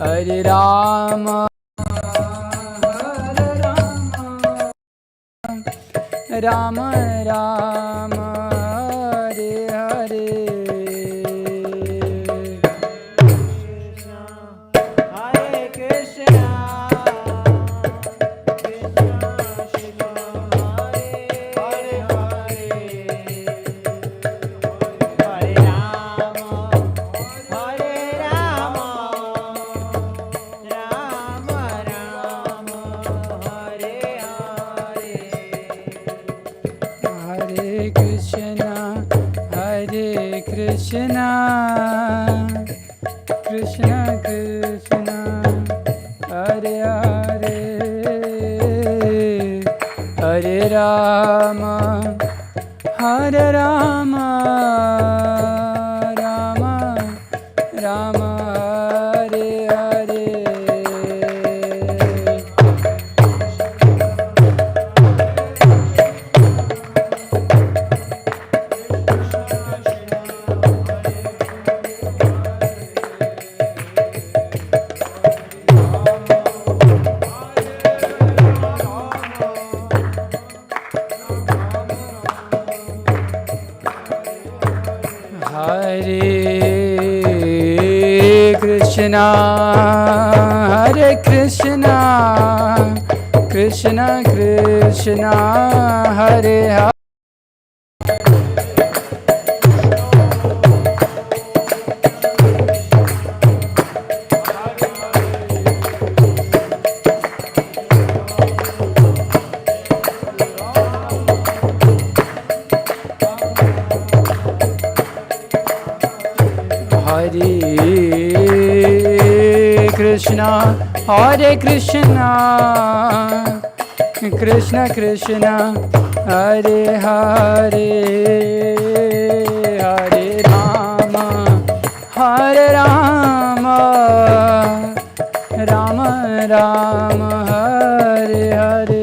Hare Rama, Rama Rama, Hare Hare. Krishna, Krishna Krishna, Hare Hare, Hare Rama, Hare Rama, Rama Rama, Hare Hare. Krishna, Hare Krishna, Krishna Krishna, Hare Hare. Krishna, Hare Krishna, Krishna Krishna, Hare Hare, Hare Rama, Hare Rama, Rama Rama, Hare Hare.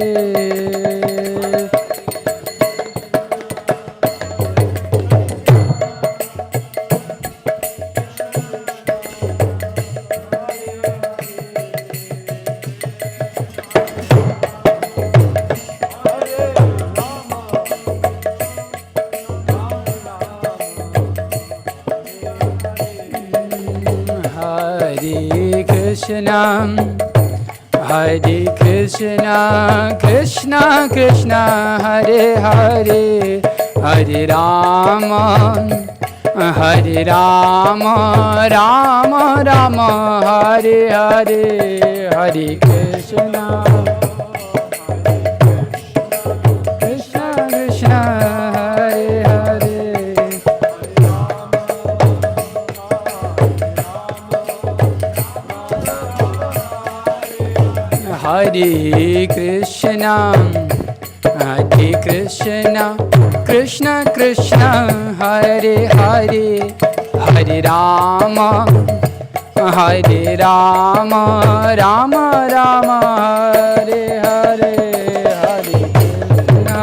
Krishna, Hare Krishna, Krishna Krishna, Hare Hare, Hare Rama, Hare Rama, Rama Rama, Hare Hare, Hare Krishna, Krishna Krishna, Hare Hare. Hare Krishna, Hare Krishna, Krishna Krishna, Hare Hare, Hare Rama, Hare Rama, Rama Rama, Hare Hare, Hare Krishna.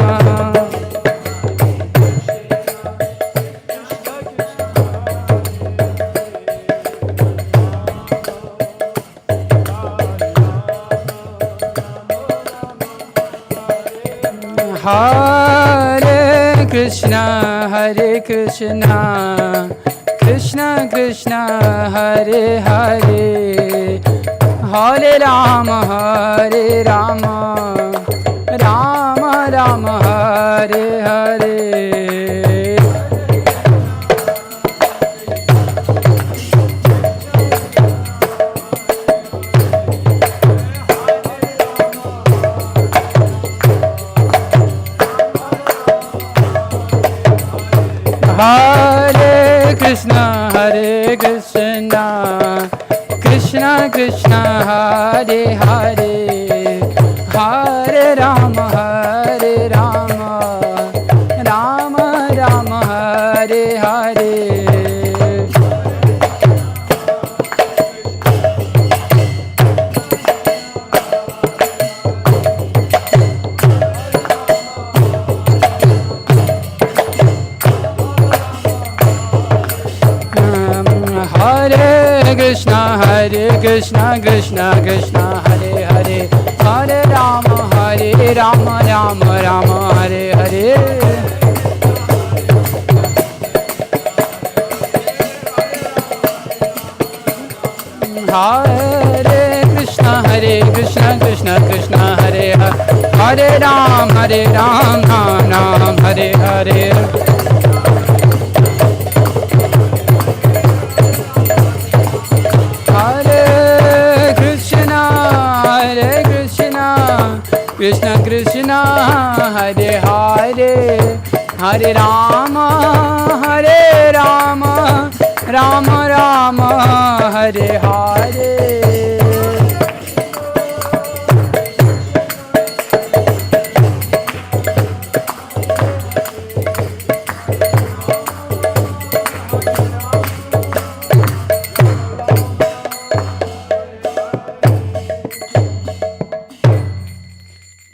Hare Krishna, Hare Krishna, Krishna Krishna, Hare Hare, Hare Rama, Hare Rama, Rama Rama, Hare Hare. Hare Krishna, Hare Krishna, Krishna Krishna, Hare Hare, Hare Rama, Hare Rama, Rama Rama, Hare Hare. Krishna Krishna Krishna Hare Hare Hare Rama Rama Rama Hare Hare Hare Krishna Krishna Krishna Hare Hare Hare Ram Ram Ram Hare Hare Hare Krishna Krishna Krishna Hare Hare Hare Rama Rama Rama Hare Hare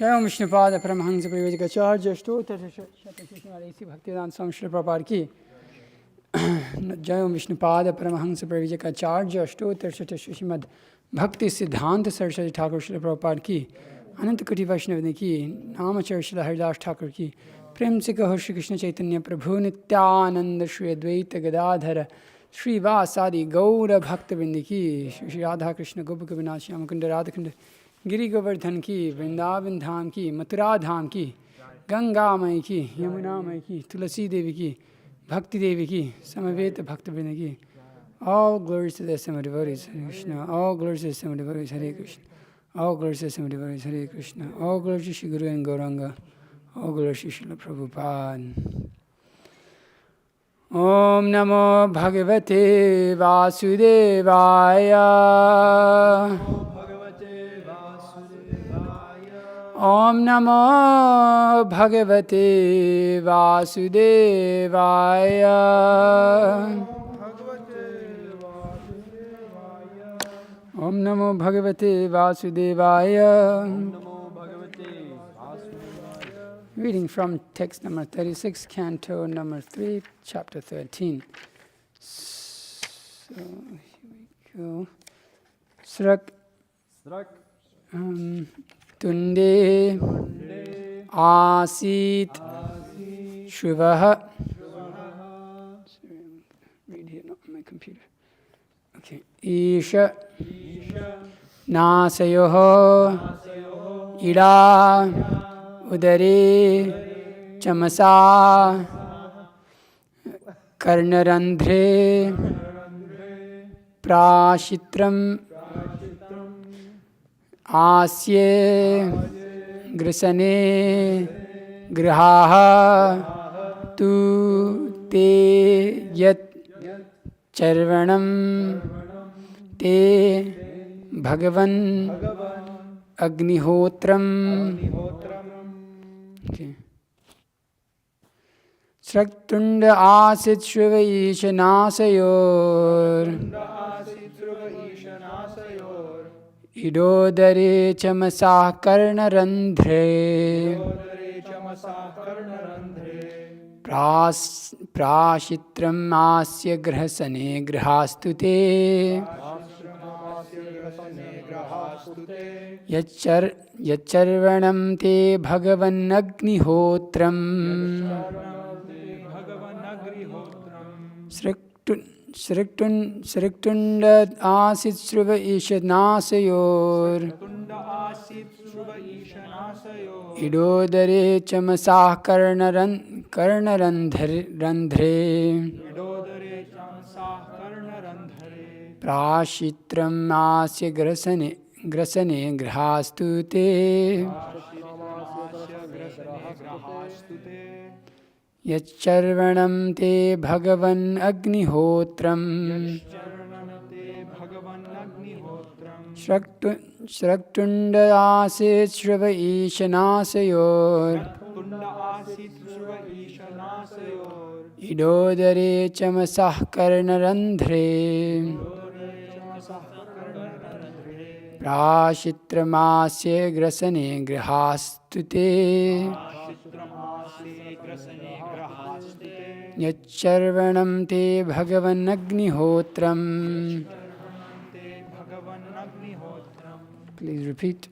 जय विष्णुपाद परमहंस परिव्राजकाचार्य स्तोत्र इसी भक्तिवेदांत स्वामी श्रील प्रभुपाद की जय विष्णुपाद परमहंस परिव्राजकाचार्य स्तोत्र श्रीमद् भक्ति सिद्धांत सरस्वती ठाकुर श्रील प्रभुपाद की अनंत कोटि वैष्णव की नामाचार्य श्री हरिदास ठाकुर की प्रेम से कहो श्री कृष्ण चैतन्य प्रभु नित्यानंद श्री अद्वैत गदाधर श्रीवासादि गौर भक्तवृंद की श्री राधा कृष्ण गोप गोपीनाथ श्याम कुंड राधाकुंड गिरि गोवर्धन की वृंदावन धाम की मथुरा धाम की गंगा मई की यमुना मई की तुलसी देवी की भक्ति देवी की समवेत भक्तवृंद की all glories to the Sema devotees Hare Krishna all glories to the Sema devotees Hare Krishna all glories to the Sema devotees Hare Krishna all glories to Shri Guru and Gauranga all glories to Srila Prabhupada Om Namo Bhagavate Vasudevaya Om Namo Bhagavate Vasudevaya Om Namo Bhagavate Vasudevaya Reading from text number 36, canto number 3, chapter 13. So, here we go. Srak. tuṇḍe āsīt sruvaḥ. Read here, not on my computer. Okay. Isha nāsayoḥ ida udare camasāḥ karṇa-randhre prāśitram āsye grasane grahās tuṇḍe yat carvaṇaṁ te bhagavan agni-hotram. Okay. Srak tuṇḍa āsīt sruva nāsayor iḍodare camasāḥ karṇa-randhre prāśitram āsye grahāsane grahāstute yaccarvaṇam te bhagavan agni-hotram. Srak tuṇḍa āsīt sruva nāsayor iḍodare camasāḥ karṇa-randhre prāśitram āsye grasane grahāstute yaccarvaṇam te bhagavan agni-hotram. Srak tuṇḍa āsīt sruva nāsayor iḍodare camasāḥ karṇa-randhre prāśitram āsye grasane grahāstute yaccarvaṇam te bhagavan agni-hotram. bhagavan agni-hotram. Please repeat.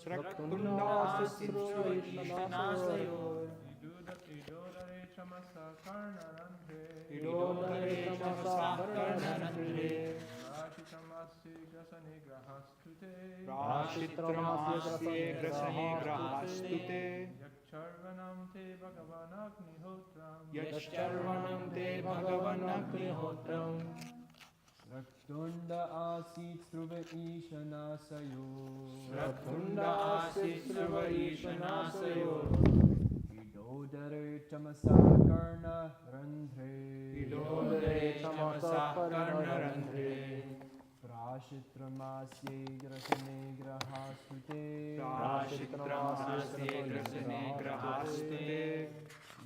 Srak tuṇḍa āsīt sruva nāsayor. Iḍodare camasāḥ karṇa-randhre. prāśitram āsye grasane grahāstute. Yaścarvaṇaṁ te bhagavan agni-hotram. tuṇḍa āsīt sruva nāsayor. tuṇḍa āsīt sruva nāsayor. iḍodare camasāḥ karṇa-randhre. iḍodare camasāḥ karṇa-randhre. prāśitram āsye grasane grahāstute. prāśitram āsye grasane grahāstute.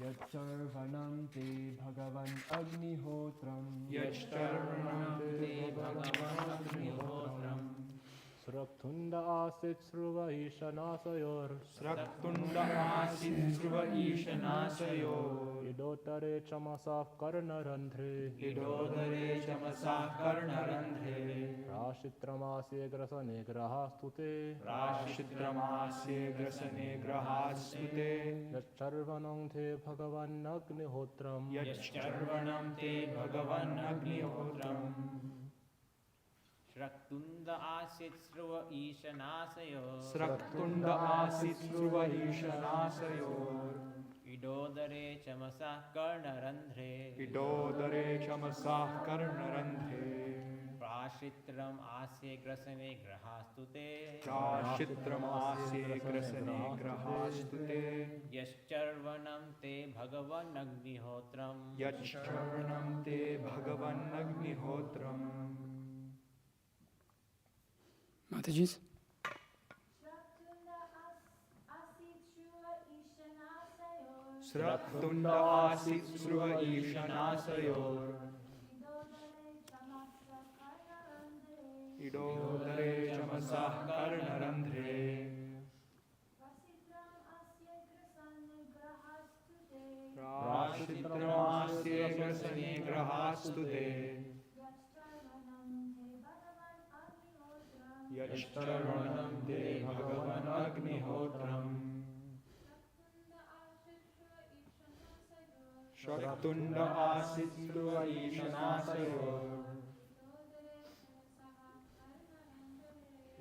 Yaścarvaṇaṁ te bhagavan agni-hotram. Yaścarvaṇaṁ te bhagavan agni-hotram. srak tuṇḍa āsīt sruva nāsayor. tuṇḍa āsīt sruva nāsayor. iḍodare camasāḥ karṇa-randhre. iḍodare camasāḥ karṇa-randhre. prāśitram āsye grasane grahāstute. prāśitram āsye grasane grahāstute. yaścarvaṇaṁ te bhagavan agni-hotram. yaścarvaṇaṁ te bhagavan agni-hotram. srak tuṇḍa āsīt sruva nāsayor. tuṇḍa āsīt sruva nāsayor. iḍodare camasāḥ karṇa-randhre. iḍodare camasāḥ karṇa-randhre. prāśitram āsye grasane grahāstute. prāśitram āsye grasane grahāstute. yaścarvaṇaṁ te bhagavan agni-hotram. yaścarvaṇaṁ te bhagavan agni-hotram. Mataji's. Srak tuṇḍa āsīt sruva nāsayor. iḍodare camasāḥ karṇa-randhre. prāśitram āsye grasane grahāstute. yaścarvaṇaṁ te bhagavan agni-hotram. srak tuṇḍa āsīt sruva nāsayor.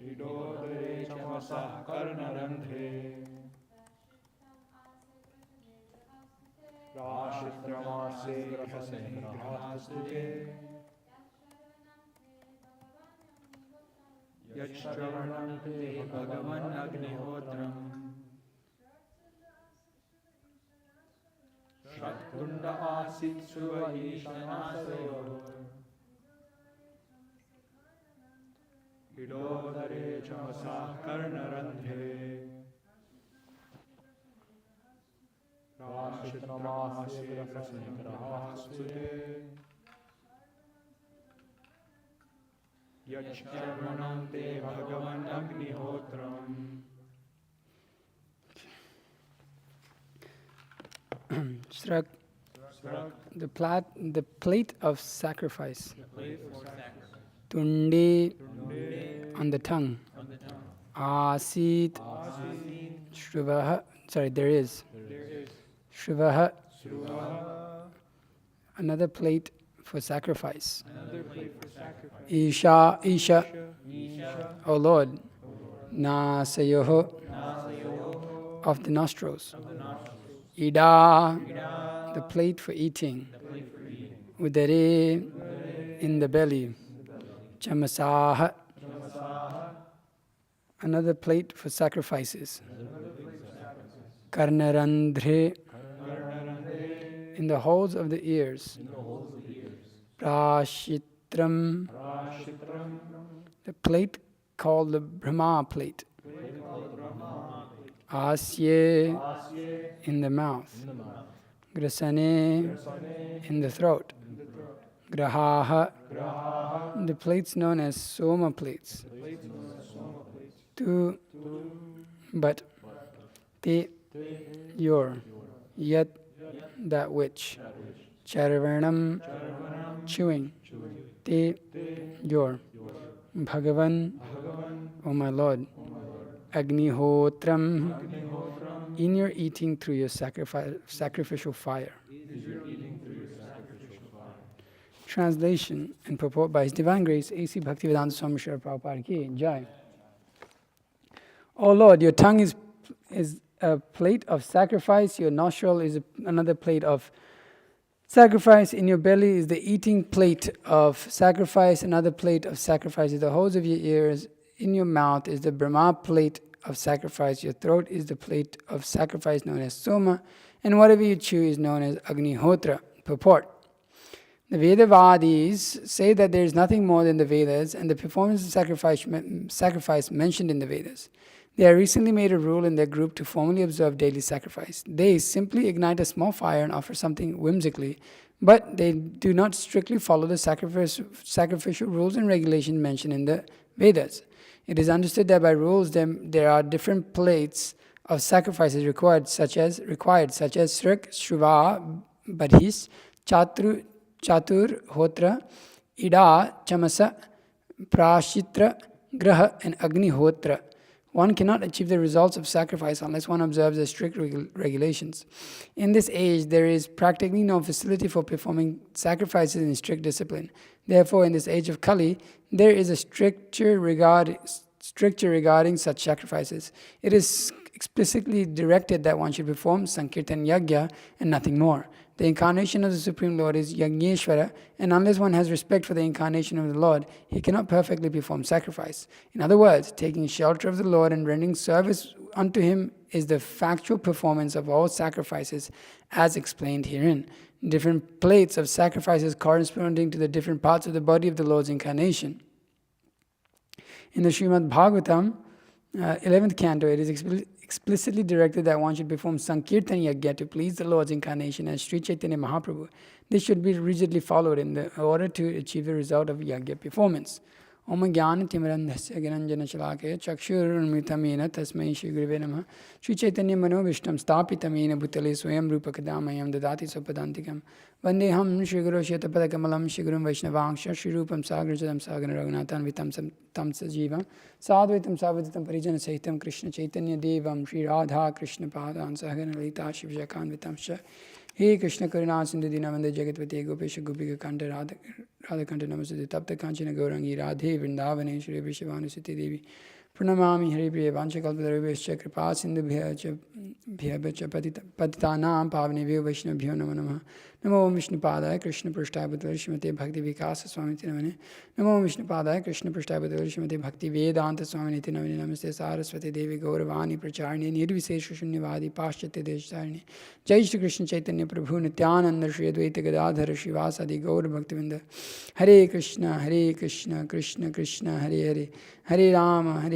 iḍodare camasāḥ karṇa-randhre. prāśitram āsye grasane grahāstute. yaścarvaṇaṁ te bhagavan agni-hotram. srak tuṇḍa āsīt sruva nāsayor. iḍodare camasāḥ karṇa-randhre. prāśitram āsye grasane grahāstute. yaścarvaṇaṁ te bhagavan agni-hotram. Srak, the plate of sacrifice. Tuṇḍe, on the tongue. Āsīt, sruvaḥ, sorry, there is. Sruvaḥ, another plate for sacrifice. Isha, O Lord. Nāsayoḥ, of the nostrils. Ida, the plate for eating. Udare, in the belly. Camasāḥ, another plate for sacrifices. karṇa-randhre, in the holes of the ears. Prāśitram, the plate called the Brahmā plate. Āsye, in the mouth. Grasane, in the throat. Grahāḥ, the plates known as soma plates. Tu, but. Te, your. Yet, that which. carvaṇaṁ, chewing, te, your, bhagavan, O my Lord, agni-hotram, in your eating through your sacrificial fire. Translation and purport by His Divine Grace, A.C. Bhaktivedanta Swami Srila Prabhupada Ki Jai. O Lord, your tongue is a plate of sacrifice, your nostril is another plate of sacrifice, in your belly is the eating plate of sacrifice, another plate of sacrifice is the holes of your ears, in your mouth is the Brahmā plate of sacrifice, your throat is the plate of sacrifice known as soma, and whatever you chew is known as agni-hotra. Purport. The Vedavadis say that there is nothing more than the Vedas and the performance of sacrifice mentioned in the Vedas. They have recently made a rule in their group to formally observe daily sacrifice. They simply ignite a small fire and offer something whimsically, but they do not strictly follow the sacrificial rules and regulations mentioned in the Vedas. It is understood that by rules there are different plates of sacrifices required, such as srak, sruva, badhis, chatur, hotra, ida, camasāḥ, prāśitram, grahāās, and agni-hotram. One cannot achieve the results of sacrifice unless one observes the strict regulations. In this age, there is practically no facility for performing sacrifices in strict discipline. Therefore, in this age of Kali, there is a stricture regarding such sacrifices. It is explicitly directed that one should perform Sankirtan Yajna and nothing more. The incarnation of the Supreme Lord is Yajneshwara, and unless one has respect for the incarnation of the Lord, he cannot perfectly perform sacrifice. In other words, taking shelter of the Lord and rendering service unto Him is the factual performance of all sacrifices as explained herein. Different plates of sacrifices corresponding to the different parts of the body of the Lord's incarnation. In the Srimad Bhagavatam, 11th canto, it is explicitly directed that one should perform Sankirtan Yajna to please the Lord's incarnation as Sri Chaitanya Mahaprabhu. This should be rigidly followed in order to achieve the result of Yajna performance. Om Jnana Timirandhasya Gyananjana Shalakaya Chakshurunmitamena Tasmai Shri Gurave Namaha Sri Chaitanya Manovishtam Stapitamena Bhutale Swayam Rupa Kadamayam Dadati Sopadantikam Vandeham Shri Guru Shetapadakamalam Shri Gurum Vaishnavangsha Shri Rupam Sagarjadam Sagana Raghunathan Vitam Tamsa Jiva Sadvaitam Savaditam Parijana Sahitam Krishna Chaitanya Devam Shri Radha Krishna Padan Sahagana Lita Shivjakan Vitamsha He Krishna Karuna Sindhu Dinamanda Jagatpati Gopesha Gopika Kanta Radha Kanta Namaste Tapta Kanchana Gaurangi Radhe Vrindavane Shri Vishavanusiti Devi Pranamami Hari Priya Vanchakalpadarubhescha Kripa Sindhubhya Patitanam Pavanebhyo Vaishnavabhyo Namo Namaha Namo Vishnupadaya Krishna Prashthabhutale Srimate Bhakti Vikasa Swamiti Namane Namo Vishnupadaya Krishna Prashthabhutale Srimate Bhakti Vedanta Swamiti Namane Namaste Saraswati Devi Gauravani Pracharni Nirvisesha Shunyavadi Paschatya Desharni Jai Shri Krishna Chaitanya Prabhu Nityananda Shri Advaita Gadadhara Shivasadi Gaur Bhaktivinda Hare Krishna Krishna Krishna Hare Hare Hare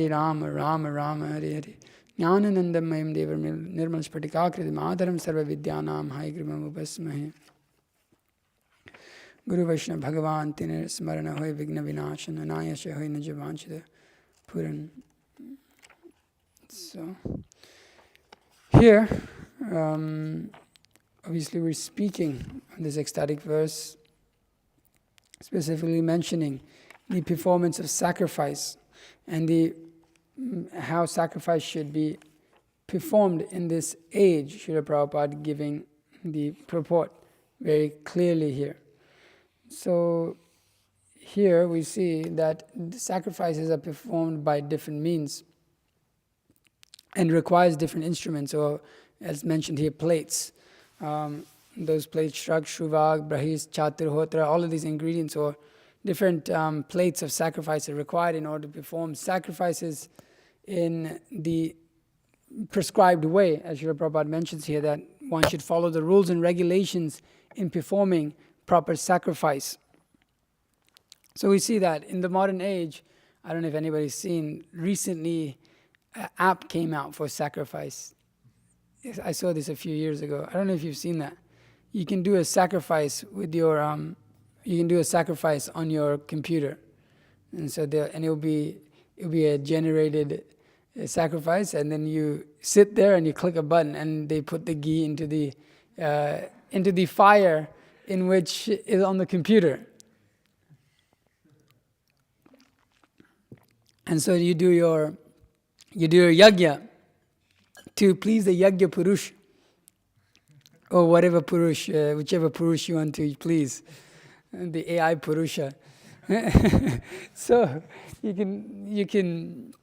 Rama Rama Rama Hare Hare Jnananandammayam Devar Nirmal Spatikakritim Ādharam Sarva Vidyanam Haigrimam Upasmahe Guru Vaishnava Bhagavan Tine Smarana Hoy Vigna Vinashana Nayasya Hoy Najavanchita Puran. So, here, obviously we're speaking on this ecstatic verse, specifically mentioning the performance of sacrifice and how sacrifice should be performed in this age. Srila Prabhupada giving the purport very clearly here. So here we see that the sacrifices are performed by different means and requires different instruments, or as mentioned here, plates. Those plates, srak, sruva, brahis, chatur, hotra, all of these ingredients or different plates of sacrifice are required in order to perform sacrifices in the prescribed way. As Srila Prabhupada mentions here, that one should follow the rules and regulations in performing proper sacrifice. So we see that in the modern age, I don't know if anybody's seen, recently an app came out for sacrifice. I saw this a few years ago. I don't know if you've seen that. You can do a sacrifice with your, you can do a sacrifice on your computer. And so it'll be a generated sacrifice, and then you sit there and you click a button and they put the ghee into the fire in which is on the computer. And so you do your yajna to please the yajna purush, or whatever purush, whichever purush you want to please, the AI purusha. So you can.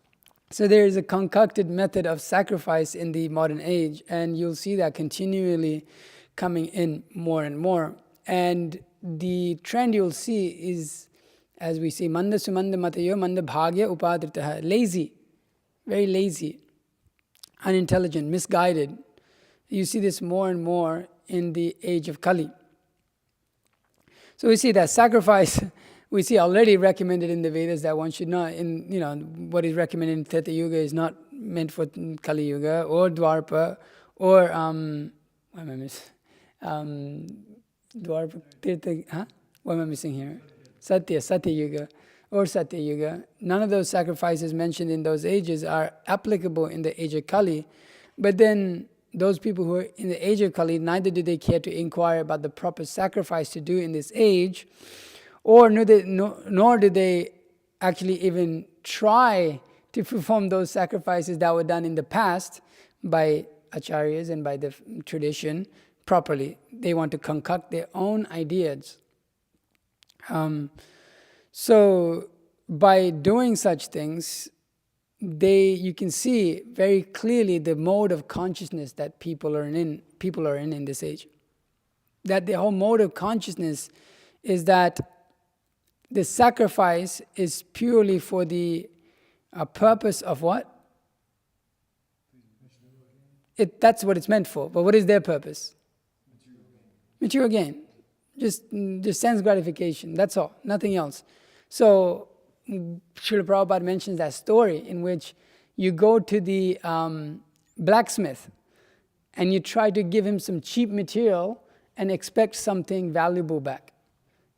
So there is a concocted method of sacrifice in the modern age, and you'll see that continually coming in more and more. And the trend you'll see is, as we see, manda sumanda matayo manda bhagya upadritaha, lazy, very lazy, unintelligent, misguided. You see this more and more in the age of Kali. So we see that sacrifice, we see already recommended in the Vedas that one should not, what is recommended in Treta Yuga is not meant for Kali Yuga or Dwarpa or, what am I missing? Dwarpa, Tirtha, huh? What am I missing here? Satya Yuga or Satya Yuga. None of those sacrifices mentioned in those ages are applicable in the age of Kali. But then those people who are in the age of Kali, neither do they care to inquire about the proper sacrifice to do in this age, or nor do they actually even try to perform those sacrifices that were done in the past by acharyas and by the tradition properly. They want to concoct their own ideas. So by doing such things, you can see very clearly the mode of consciousness that people are in this age. That the whole mode of consciousness is that the sacrifice is purely for the purpose of what? That's what it's meant for. But what is their purpose? Material gain. Just sense gratification. That's all. Nothing else. So Srila Prabhupada mentions that story in which you go to the blacksmith and you try to give him some cheap material and expect something valuable back.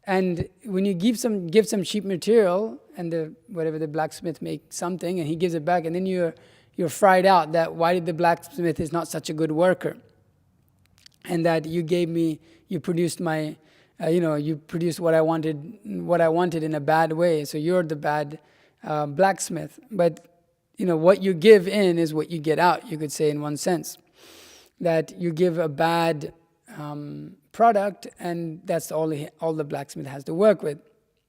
And when you give some cheap material and whatever the blacksmith makes something and he gives it back, and then you're fried out that why did the blacksmith is not such a good worker, and that you produced you produced what I wanted in a bad way, so you're the bad blacksmith. But what you give in is what you get out, you could say, in one sense. That you give a bad product, and that's all the blacksmith has to work with.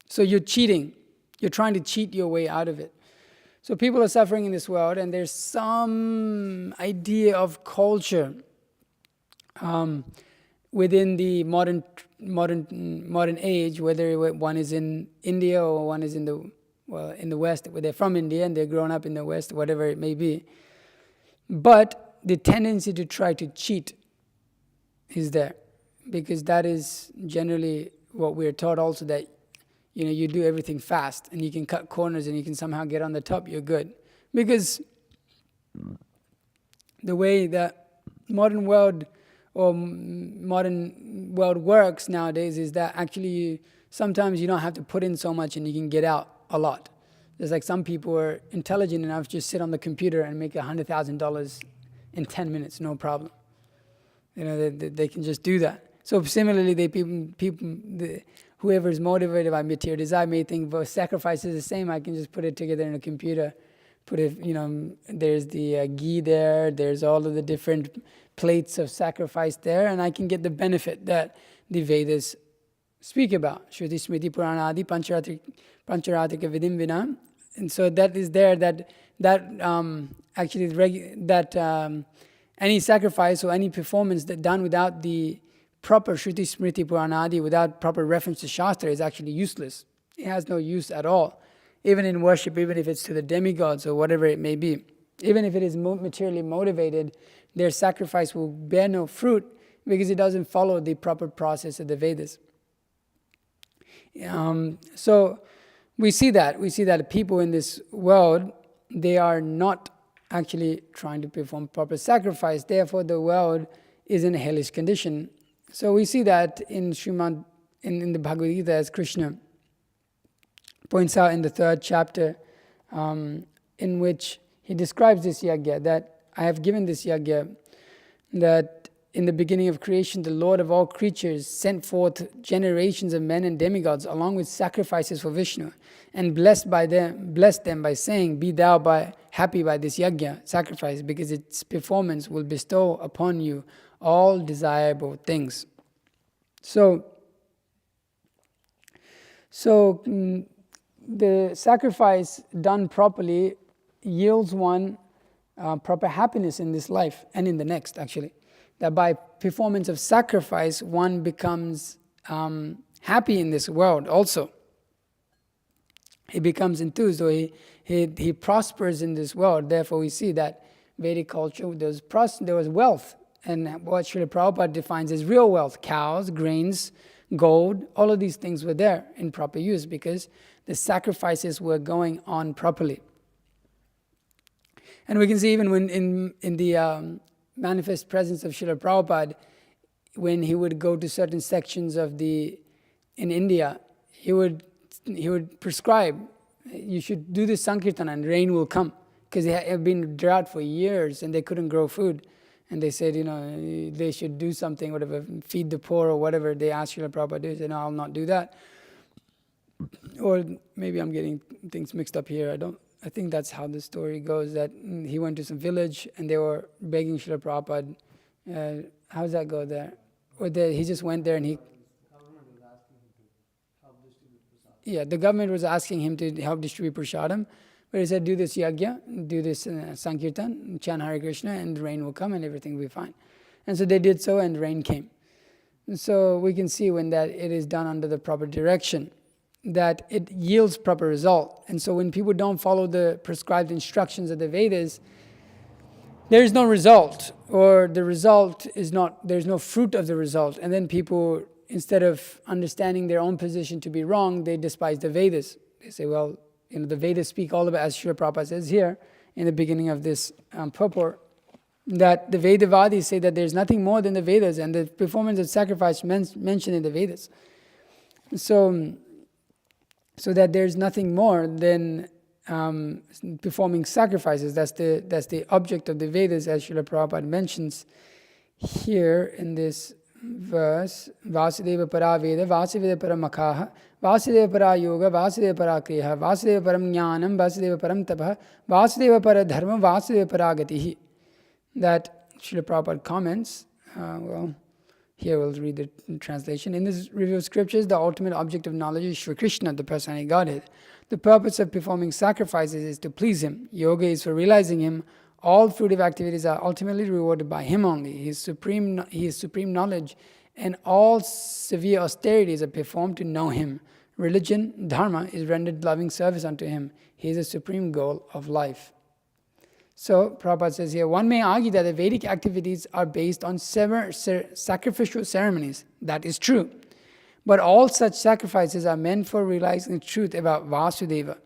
So you're cheating. You're trying to cheat your way out of it. So people are suffering in this world, and there's some idea of culture within the modern age, whether one is in India or one is in the West, where they're from India and they're grown up in the West, whatever it may be. But the tendency to try to cheat is there, because that is generally what we're taught also, that you do everything fast and you can cut corners and you can somehow get on the top, you're good. Because the way that modern world works nowadays is that actually sometimes you don't have to put in so much and you can get out a lot. There's like some people are intelligent enough to just sit on the computer and make $100,000 in 10 minutes, no problem. They can just do that. So similarly, whoever is motivated by material desire may think, well, sacrifice is the same. I can just put it together in a computer. Put it, there's the ghee there. There's all of the different plates of sacrifice there, and I can get the benefit that the Vedas speak about. Shruti Smriti Puranadi Pancharatrika Vidim Vina. And so that is there, any sacrifice or any performance that done without the proper Shruti Smriti Puranadi, without proper reference to Shastra, is actually useless. It has no use at all. Even in worship, even if it's to the demigods or whatever it may be. Even if it is materially motivated, their sacrifice will bear no fruit because it doesn't follow the proper process of the Vedas. So we see that people in this world, they are not actually trying to perform proper sacrifice. Therefore, the world is in a hellish condition. So we see that in the Bhagavad Gita, as Krishna points out in the 3rd chapter, in which he describes this yajna, that I have given this yajna, that in the beginning of creation, the Lord of all creatures sent forth generations of men and demigods along with sacrifices for Vishnu, and blessed them by saying, "Be thou happy by this yajna," sacrifice, because its performance will bestow upon you all desirable things. So the sacrifice done properly yields one proper happiness in this life and in the next, actually. That by performance of sacrifice, one becomes happy in this world also. He becomes enthused, or he prospers in this world. Therefore, we see that Vedic culture, there was wealth, and what Srila Prabhupada defines as real wealth: cows, grains, gold, all of these things were there in proper use because the sacrifices were going on properly. And we can see even when in the manifest presence of Srila Prabhupada, when he would go to certain sections in India, he would prescribe, you should do this Sankirtan and rain will come, because they have been drought for years and they couldn't grow food. And they said, they should do something, whatever, feed the poor or whatever. They asked Srila Prabhupada to do. He said, "No, I'll not do that." Or maybe I'm getting things mixed up here. I think that's how the story goes, that he went to some village and they were begging Srila Prabhupada. How does that go there? Or he just went there and he... Yeah, the government was asking him to help distribute prasadam, but he said, "Do this yajna, do this Sankirtan, chant Hare Krishna, and rain will come and everything will be fine." And so they did so, and rain came. And so we can see when that it is done under the proper direction, that it yields proper result. And so when people don't follow the prescribed instructions of the Vedas, there is no result, or the result is not, there's no fruit of the result. And then people, instead of understanding their own position to be wrong, they despise the Vedas. They say, well, the Vedas speak all about, as Srila Prabhupada says here, in the beginning of this purport, that the Vedavadis say that there's nothing more than the Vedas, and the performance of sacrifice mentioned in the Vedas. So that there's nothing more than performing sacrifices. That's the object of the Vedas, as Srila Prabhupada mentions here in this verse. Vasudeva para Veda, Vasudeva para Makāha, Vasudeva para Yoga, Vasudeva para Kriya, Vasudeva param Jnanam, Vasudeva param Tapah, Vasudeva para Dharma, Vasudeva para Gatihi. That Srila Prabhupada comments, here we'll read the translation. In this review of scriptures, the ultimate object of knowledge is Shri Krishna, the personality of Godhead. The purpose of performing sacrifices is to please Him. Yoga is for realizing Him. All fruitive activities are ultimately rewarded by Him only. He is supreme knowledge, and all severe austerities are performed to know Him. Religion, dharma, is rendered loving service unto Him. He is the supreme goal of life. So, Prabhupada says here, one may argue that the Vedic activities are based on sacrificial ceremonies. That is true. But all such sacrifices are meant for realizing the truth about Vasudeva.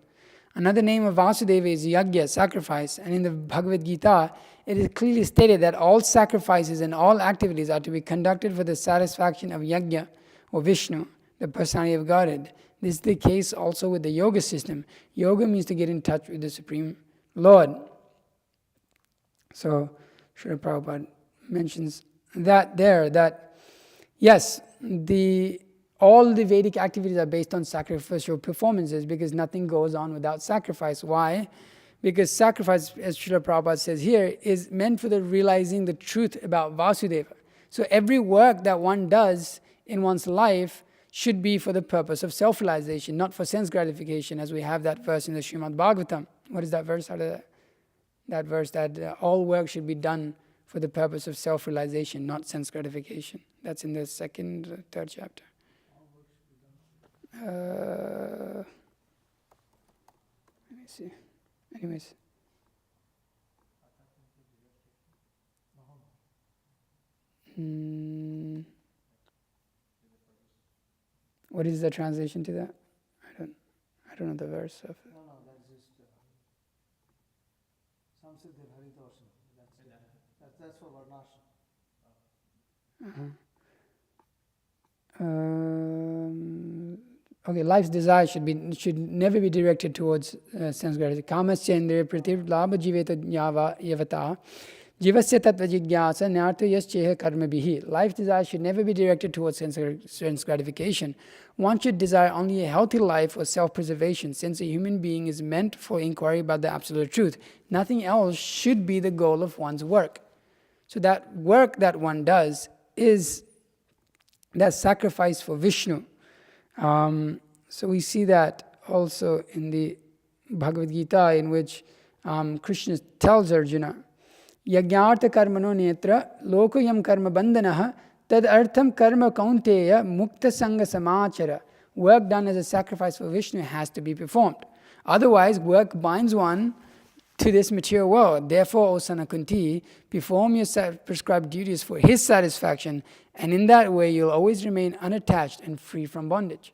Another name of Vasudeva is yajna, sacrifice. And in the Bhagavad Gita, it is clearly stated that all sacrifices and all activities are to be conducted for the satisfaction of yajna, or Vishnu, the personality of Godhead. This is the case also with the yoga system. Yoga means to get in touch with the Supreme Lord. So, Srila Prabhupada mentions that there, that yes, all the Vedic activities are based on sacrificial performances, because nothing goes on without sacrifice. Why? Because sacrifice, as Srila Prabhupada says here, is meant for the realizing the truth about Vasudeva. So every work that one does in one's life should be for the purpose of self-realization, not for sense gratification, as we have that verse in the Srimad Bhagavatam. What is that verse? That verse that all work should be done for the purpose of self-realization, not sense gratification. That's in the third chapter. Let me see. Anyways. What is the translation to that? I don't know the verse of it. That's for varnashram. Okay, life's desire should never be directed towards sense gratification. Kamasāḥ pratib labha jiveta yavata Jivasya tattva jigyasa nyartha yasceha karma bihi. Life desire should never be directed towards sense gratification. One should desire only a healthy life or self-preservation, since a human being is meant for inquiry about the absolute truth. Nothing else should be the goal of one's work. So that work that one does is that sacrifice for Vishnu. So we see that also in the Bhagavad Gita, in which Krishna tells Arjuna, Yagyartha karmano netra lokayam karma bandhanaha tad artham karma kaunteya mukta sanga samachara. Work done as a sacrifice for Vishnu has to be performed. Otherwise, work binds one to this material world. Therefore, O Sanakunti, perform your prescribed duties for his satisfaction, and in that way you'll always remain unattached and free from bondage.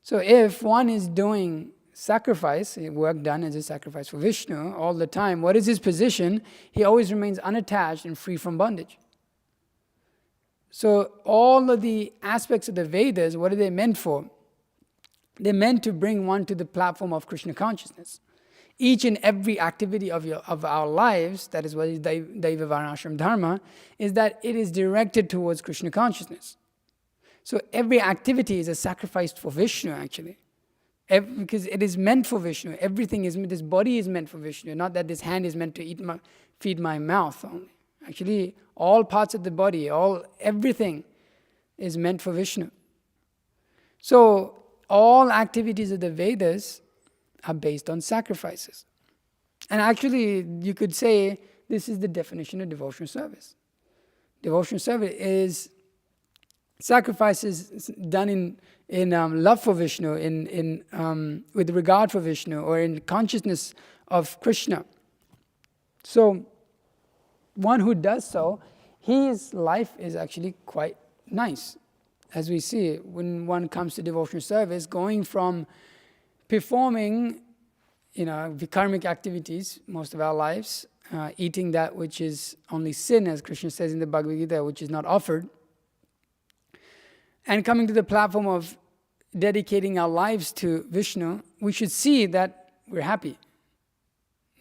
So if one is doing sacrifice, work done as a sacrifice for Vishnu all the time, what is his position? He always remains unattached and free from bondage. So all of the aspects of the Vedas, what are they meant for? They're meant to bring one to the platform of Krishna consciousness. Each and every activity of our lives, that is what is Daiva Varnashram Dharma, is that it is directed towards Krishna consciousness. So every activity is a sacrifice for Vishnu, actually. Because it is meant for Vishnu. Everything is, this body is meant for Vishnu. Not that this hand is meant to feed my mouth only. Actually, all parts of the body, everything is meant for Vishnu. So all activities of the Vedas are based on sacrifices. And actually, you could say this is the definition of devotional service. Devotional service is sacrifices done in love for Vishnu, with regard for Vishnu, or in consciousness of Krishna. So, one who does so, his life is actually quite nice. As we see, when one comes to devotional service, going from performing, karmic activities most of our lives, eating that which is only sin, as Krishna says in the Bhagavad Gita, which is not offered, and coming to the platform of dedicating our lives to Vishnu, we should see that we're happy,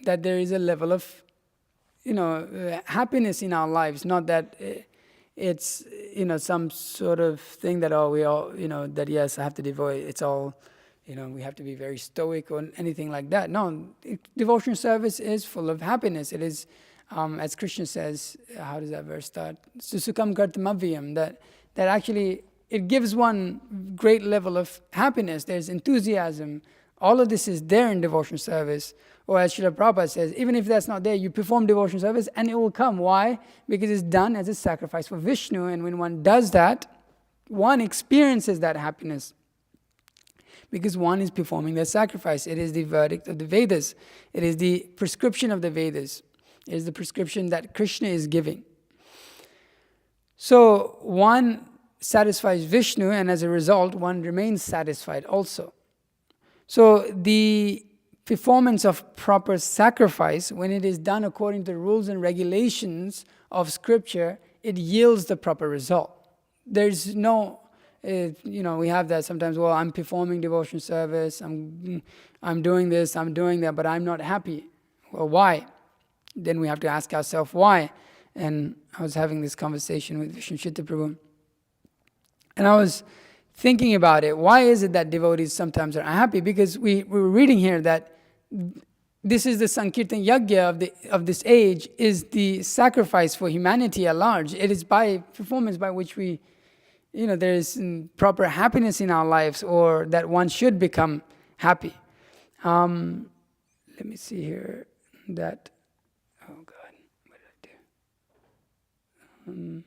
that there is a level of, happiness in our lives, not that it's, some sort of thing that, we all, that yes, I have to devote, it's all, we have to be very stoic or anything like that. No, devotional service is full of happiness. It is, as Krishna says, how does that verse start? Susukam kartamavyam, that actually it gives one great level of happiness. There's enthusiasm. All of this is there in devotional service. Or as Srila Prabhupada says, even if that's not there, you perform devotional service and it will come. Why? Because it's done as a sacrifice for Vishnu. And when one does that, one experiences that happiness. Because one is performing that sacrifice. It is the verdict of the Vedas. It is the prescription of the Vedas. It is the prescription that Krishna is giving. So one satisfies Vishnu, and as a result, one remains satisfied also. So the performance of proper sacrifice, when it is done according to the rules and regulations of Scripture, it yields the proper result. There's no, we have that sometimes, I'm performing devotional service, I'm doing this, I'm doing that, but I'm not happy. Well, why? Then we have to ask ourselves why. And I was having this conversation with Vishnu Chitta Prabhu. And I was thinking about it. Why is it that devotees sometimes are unhappy? Because we were reading here that this is the Sankirtan Yajna of this age, is the sacrifice for humanity at large. It is by performance by which we, there is proper happiness in our lives, or that one should become happy. Let me see here that, oh God, what did I do?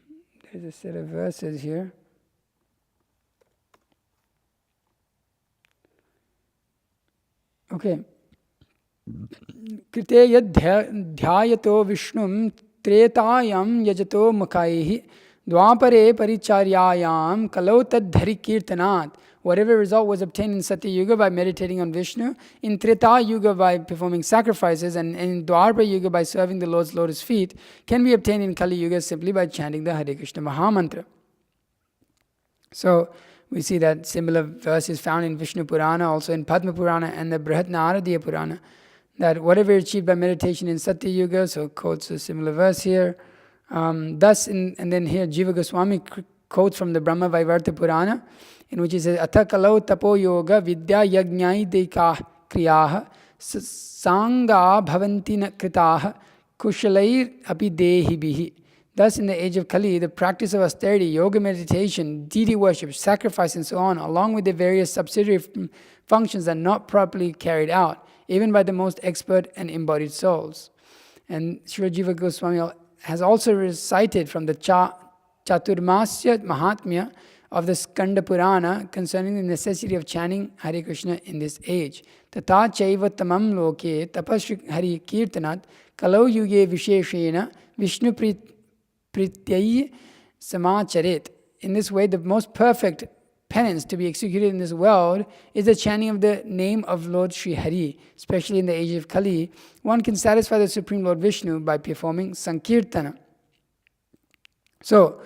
There's a set of verses here. Okay. Krite yad dhyayato vishnum tretayam yajato mukaihi dvapare paricharyayam kalau tad dhari kirtanat. Whatever result was obtained in Satya Yuga by meditating on Vishnu, in Treta Yuga by performing sacrifices, and in Dwapara Yuga by serving the Lord's lotus feet, can be obtained in Kali Yuga simply by chanting the Hare Krishna Mahamantra. So, we see that similar verse is found in Vishnu Purana, also in Padma Purana and the Brihat Naradiya Purana. that whatever achieved by meditation in Satya Yuga, so quotes a similar verse here. And then here Jiva Goswami quotes from the Brahma Vaivarta Purana, in which he says, Atha kalau tapo yoga vidya yajñai dekah kriyaha sanga bhavanti na kritaha kushalair api dehi bihi. Thus, in the age of Kali, the practice of austerity, yoga meditation, deity worship, sacrifice, and so on, along with the various subsidiary functions, are not properly carried out, even by the most expert and embodied souls. And Srila Jiva Goswami has also recited from the Chaturmasya Mahatmya of the Skanda Purana concerning the necessity of chanting Hare Krishna in this age. Tata chaiva tamam loke tapasri Hari Kirtanat kalau yuge visheshena Vishnu Prityai Samacharet. In this way, the most perfect penance to be executed in this world is the chanting of the name of Lord Sri Hari. Especially in the age of Kali, one can satisfy the Supreme Lord Vishnu by performing Sankirtana. So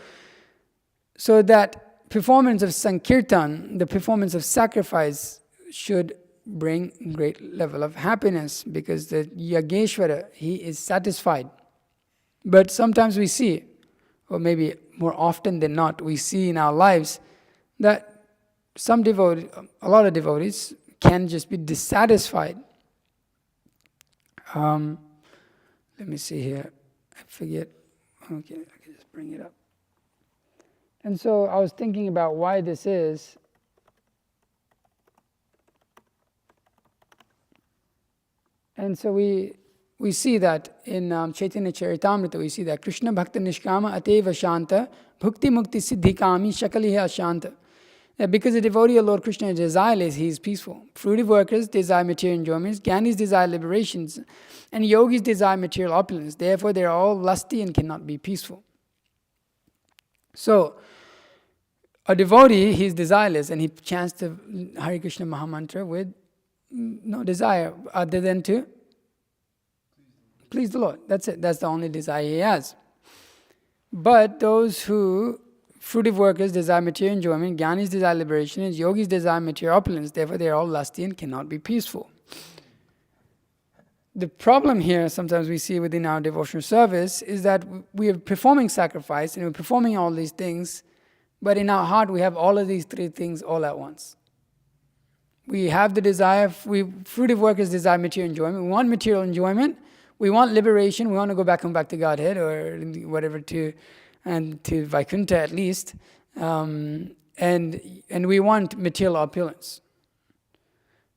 that performance of Sankirtan, the performance of sacrifice, should bring great level of happiness, because the Yageshwara, he is satisfied. But sometimes we see, or maybe more often than not, we see in our lives that some devotees, a lot of devotees, can just be dissatisfied. Let me see here. I forget. Okay, I can just bring it up. And so I was thinking about why this is. And so we see that in Chaitanya Charitamrita, we see that Krishna Bhakta Nishkama Ateva Shanta Bhukti Mukti Siddhikami Shakaliha Shanta. That because the devotee of Lord Krishna is desireless, he is peaceful. Fruitive workers desire material enjoyments, Gyanis desire liberations, and yogis desire material opulence. Therefore, they are all lusty and cannot be peaceful. So, a devotee, he is desireless, and he chants the Hare Krishna Mahamantra with no desire other than to please the Lord. That's it. That's the only desire he has. But those who, fruitive workers, desire material enjoyment, Gyanis desire liberation, and yogis desire material opulence. Therefore, they are all lusty and cannot be peaceful. The problem here, sometimes we see within our devotional service, is that we are performing sacrifice and we're performing all these things, but in our heart we have all of these three things all at once. We have the desire, fruitive workers desire material enjoyment. We want material enjoyment. We want liberation. We want to go back to Godhead or whatever, to Vaikuntha at least. And we want material opulence.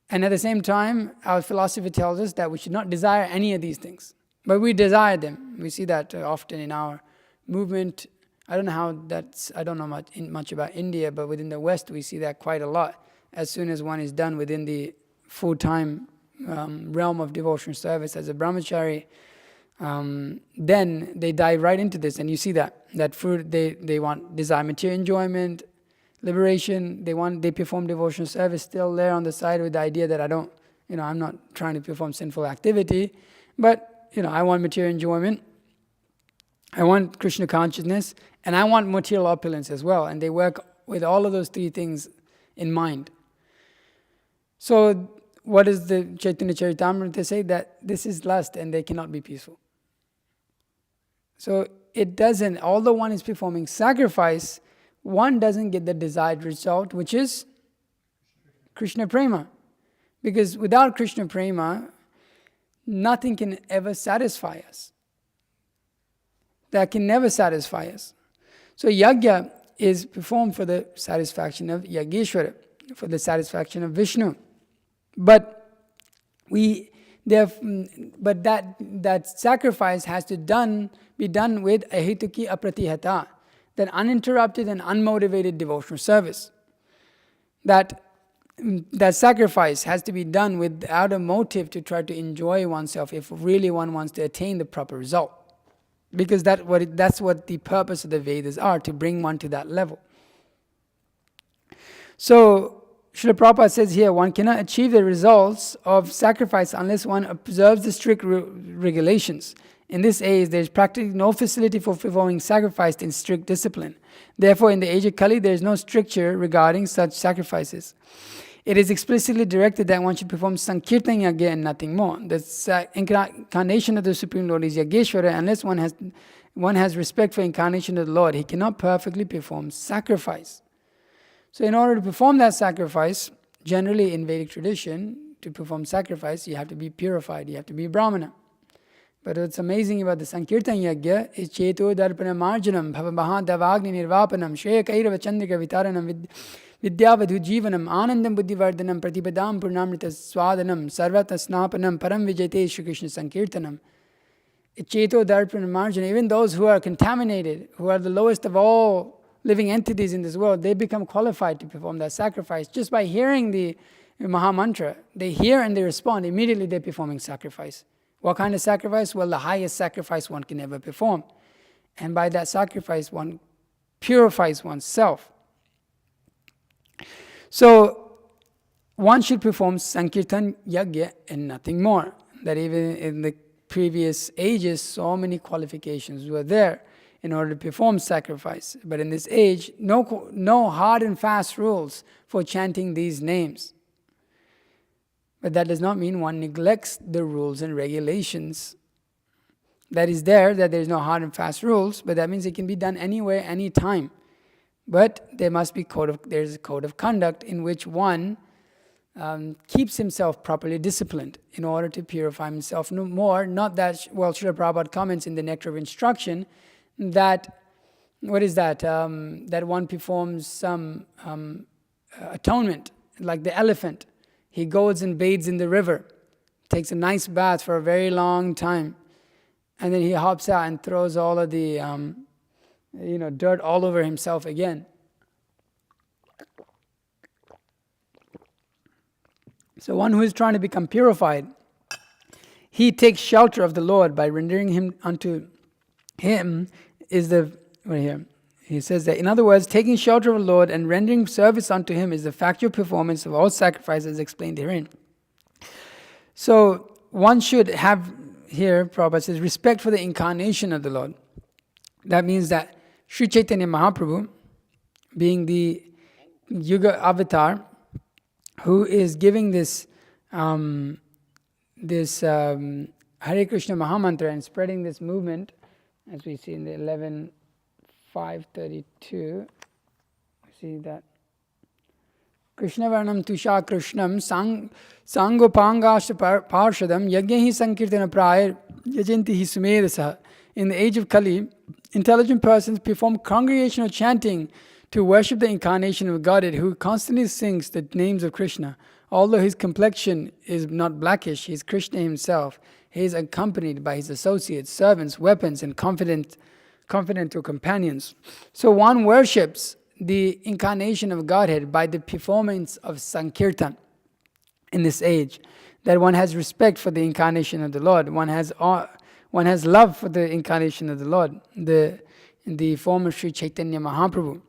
And at the same time, our philosophy tells us that we should not desire any of these things. But we desire them. We see that often in our movement. I don't know much about India, but within the West we see that quite a lot. As soon as one is done within the full-time realm of devotional service as a brahmachari, then they dive right into this, and you see that fruit, they desire material enjoyment, liberation. They perform devotional service still there on the side with the idea that I'm not trying to perform sinful activity, but I want material enjoyment, I want Krishna consciousness, and I want material opulence as well. And they work with all of those three things in mind. So what does the Chaitanya Charitamrita say? That this is lust and they cannot be peaceful. So it doesn't, although one is performing sacrifice, one doesn't get the desired result, which is Krishna Prema. Because without Krishna Prema, nothing can ever satisfy us. That can never satisfy us. So yajna is performed for the satisfaction of Yageshwara, for the satisfaction of Vishnu. But that sacrifice has to be done with ahituki apratihata, that uninterrupted and unmotivated devotional service. That sacrifice has to be done without a motive to try to enjoy oneself if really one wants to attain the proper result. Because that's what the purpose of the Vedas are, to bring one to that level. So, Srila Prabhupada says here, one cannot achieve the results of sacrifice unless one observes the strict regulations. In this age, there is practically no facility for performing sacrifice in strict discipline. Therefore, in the age of Kali, there is no stricture regarding such sacrifices. It is explicitly directed that one should perform Sankirtan Yagya and nothing more. The incarnation of the Supreme Lord is Yageshwara. Unless one has respect for incarnation of the Lord, he cannot perfectly perform sacrifice. So in order to perform that sacrifice, generally in Vedic tradition, to perform sacrifice, you have to be purified, you have to be Brahmana. But what's amazing about the Sankirtan Yagya is Cheto Darpana Marjanam, Bhavabaha Davagni Nirvapanam, Shreya Kairava Chandrika Vitaranam, Vidyavadhu Jivanam, Anandam Buddhivardhanam, Pratibadam Purnamrita Swadanam, Sarvata Snapanam, Param Vijayate Shri Krishna Sankirtanam. Cheto Darpana Marjana, even those who are contaminated, who are the lowest of all living entities in this world, they become qualified to perform that sacrifice just by hearing the Maha Mantra. They hear and they respond, immediately they're performing sacrifice. What kind of sacrifice? Well, the highest sacrifice one can ever perform. And by that sacrifice, one purifies oneself. So, one should perform Sankirtan Yagya and nothing more. That even in the previous ages, so many qualifications were there in order to perform sacrifice. But in this age, no hard and fast rules for chanting these names. But that does not mean one neglects the rules and regulations. That is there is no hard and fast rules, but that means it can be done anywhere, anytime. But there must be there's a code of conduct in which one keeps himself properly disciplined in order to purify himself no more. Not that, Srila Prabhupada comments in the Nectar of Instruction that, that one performs some atonement, like the elephant. He goes and bathes in the river, takes a nice bath for a very long time, and then he hops out and throws all of the dirt all over himself again. So one who is trying to become purified, he takes shelter of the Lord by rendering him unto him He says that, in other words, taking shelter of the Lord and rendering service unto Him is the factual performance of all sacrifices explained herein. So one should have, here Prabhupada says, respect for the incarnation of the Lord. That means that Sri Chaitanya Mahaprabhu, being the Yuga avatar, who is giving this Hare Krishna Mahamantra and spreading this movement, as we see in the 11.532, see that Krishna Varnam Tusha Krishnam Sangopangashta Parshadam Yagyahi Sankirtana Prayar Yajanti Hi Sumedasa. In the age of Kali, intelligent persons perform congregational chanting to worship the incarnation of Godhead, who constantly sings the names of Krishna. Although his complexion is not blackish, he is Krishna himself. He is accompanied by his associates, servants, weapons, and confidential companions. So one worships the incarnation of Godhead by the performance of Sankirtan in this age. That one has respect for the incarnation of the Lord. One has love for the incarnation of the Lord, the form of Sri Chaitanya Mahaprabhu.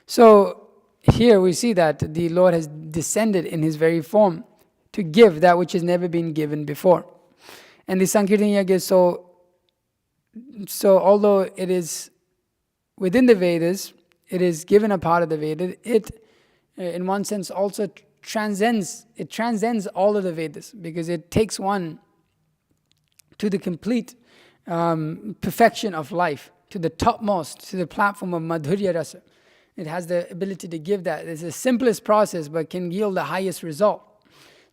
So here we see that the Lord has descended in His very form to give that which has never been given before. And the Sankirtan Yagya, so although it is within the Vedas, it is given a part of the Vedas, it in one sense also transcends all of the Vedas, because it takes one to the complete perfection of life, to the topmost, to the platform of Madhurya Rasa. It has the ability to give that. It's the simplest process, but can yield the highest result.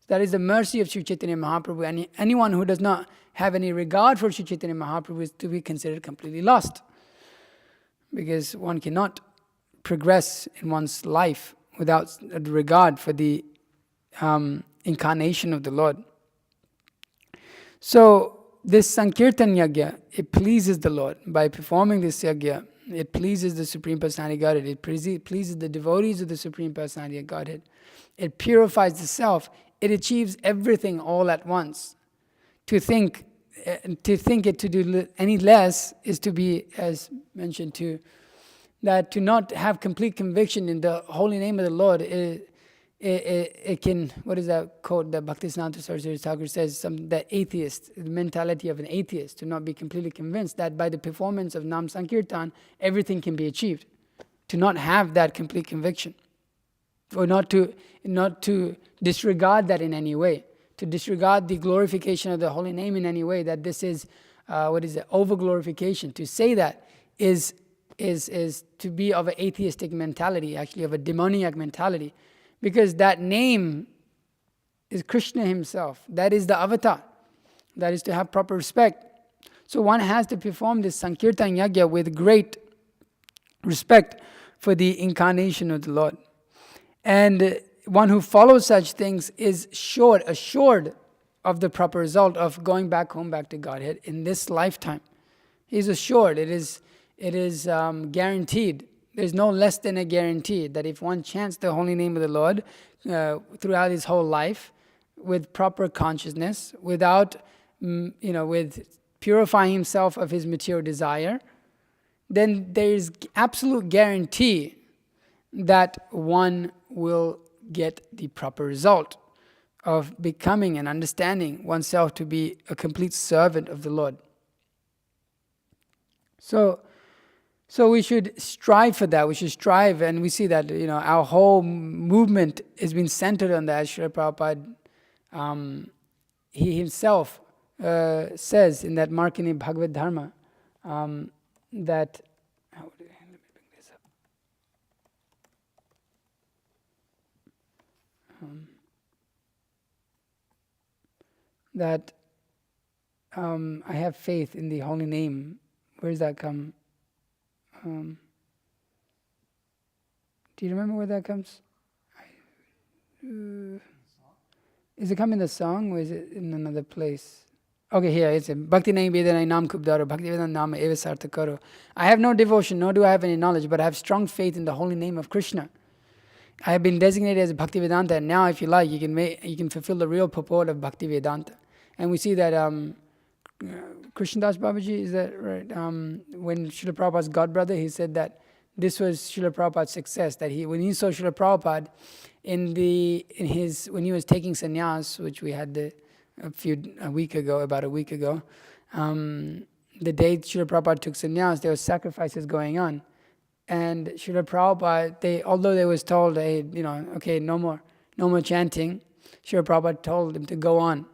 That is the mercy of Sri Chaitanya Mahaprabhu. And anyone who does not have any regard for Sri Chaitanya Mahaprabhu is to be considered completely lost. Because one cannot progress in one's life without a regard for the incarnation of the Lord. So this Sankirtan Yagya, it pleases the Lord. By performing this Yagya, it pleases the Supreme Personality of Godhead. It pleases the devotees of the Supreme Personality of Godhead. It purifies the self. It achieves everything all at once. To think it to do any less is to be, as mentioned, to not have complete conviction in the holy name of the Lord. It can, what is that quote that Bhaktisiddhanta Saraswati Thakur says, the atheist, the mentality of an atheist, to not be completely convinced that by the performance of Nam Sankirtan, everything can be achieved. To not have that complete conviction. or not to disregard that in any way, to disregard the glorification of the holy name in any way, that this is, over glorification. To say that is to be of an atheistic mentality, actually of a demoniac mentality, because that name is Krishna himself. That is the avatar. That is to have proper respect. So one has to perform this Sankirtan Yajna with great respect for the incarnation of the Lord. And one who follows such things is assured of the proper result of going back home, back to Godhead in this lifetime. He's assured. It is guaranteed. There's no less than a guarantee that if one chants the holy name of the Lord throughout his whole life with proper consciousness, without, with purifying himself of his material desire, then there is absolute guarantee that one will get the proper result of becoming and understanding oneself to be a complete servant of the Lord. So we should strive for that. We should strive, and we see that our whole movement has been centered on that. Srila Prabhupada, he himself says in that Markini Bhagavad Dharma that. Let me bring this up. That I have faith in the holy name. Where does that come? Do you remember where that comes? Is it come in the song or is it in another place? Okay, here it's Bhakti nahi vedana nam kubdaro, Bhakti vedana nama eva sartakaro. I have no devotion, nor do I have any knowledge, but I have strong faith in the holy name of Krishna. I have been designated as Bhakti Vedanta, and now, if you like, you can fulfill the real purport of Bhakti Vedanta. And we see that Krishnadas Babaji, is that right? When Srila Prabhupada's godbrother, he said that this was Srila Prabhupada's success. That when he saw Srila Prabhupada when he was taking sannyas, which we had about a week ago, the day Srila Prabhupada took sannyas, there were sacrifices going on. And Srila Prabhupada, although they was told, hey, okay, no more chanting, Srila Prabhupada told them to go on.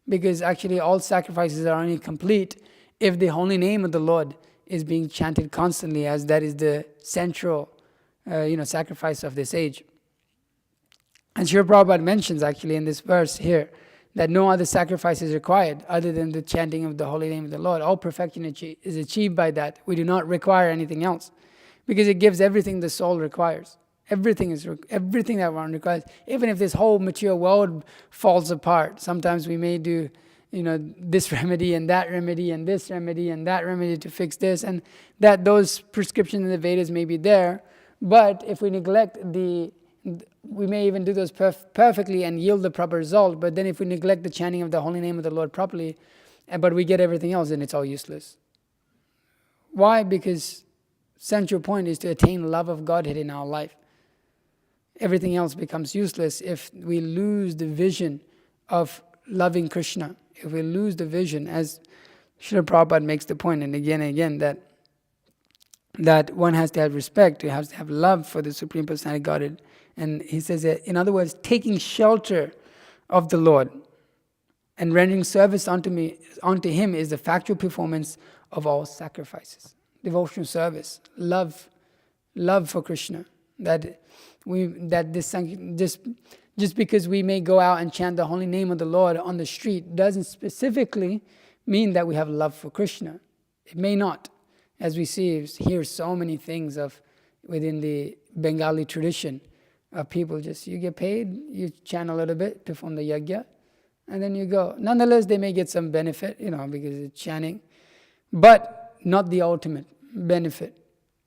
Because actually all sacrifices are only complete if the holy name of the Lord is being chanted constantly, as that is the central sacrifice of this age. And Srila Prabhupada mentions actually in this verse here that no other sacrifice is required other than the chanting of the holy name of the Lord. All perfection is achieved by that. We do not require anything else, because it gives everything the soul requires. Everything that one requires. Even if this whole material world falls apart, sometimes we may do, this remedy and that remedy and this remedy and that remedy to fix this, and that those prescriptions in the Vedas may be there. But if we neglect we may even do those perfectly and yield the proper result. But then if we neglect the chanting of the holy name of the Lord properly, but we get everything else, then it's all useless. Why? Because central point is to attain love of Godhead in our life. Everything else becomes useless if we lose the vision of loving Krishna. If we lose the vision, as Srila Prabhupada makes the point, and again, that one has to have respect, you have to have love for the Supreme Personality of Godhead. And he says that, in other words, taking shelter of the Lord and rendering service unto Him is the factual performance of all sacrifices. Devotional service, love for Krishna. Just because we may go out and chant the holy name of the Lord on the street doesn't specifically mean that we have love for Krishna. It may not. As we hear so many things within the Bengali tradition of people, you get paid, you chant a little bit to perform the yajna, and then you go. Nonetheless, they may get some benefit, because it's chanting, but not the ultimate benefit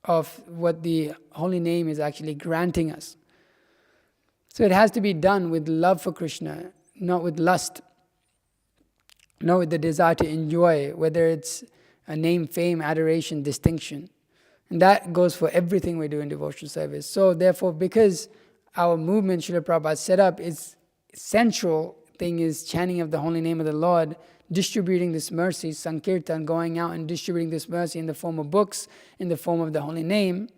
of what the holy name is actually granting us. So it has to be done with love for Krishna, not with lust, not with the desire to enjoy, whether it's a name, fame, adoration, distinction. And that goes for everything we do in devotional service. So therefore, because our movement, Srila Prabhupada set up, its central thing is chanting of the holy name of the Lord, distributing this mercy, Sankirtan, going out and distributing this mercy in the form of books, in the form of the holy name.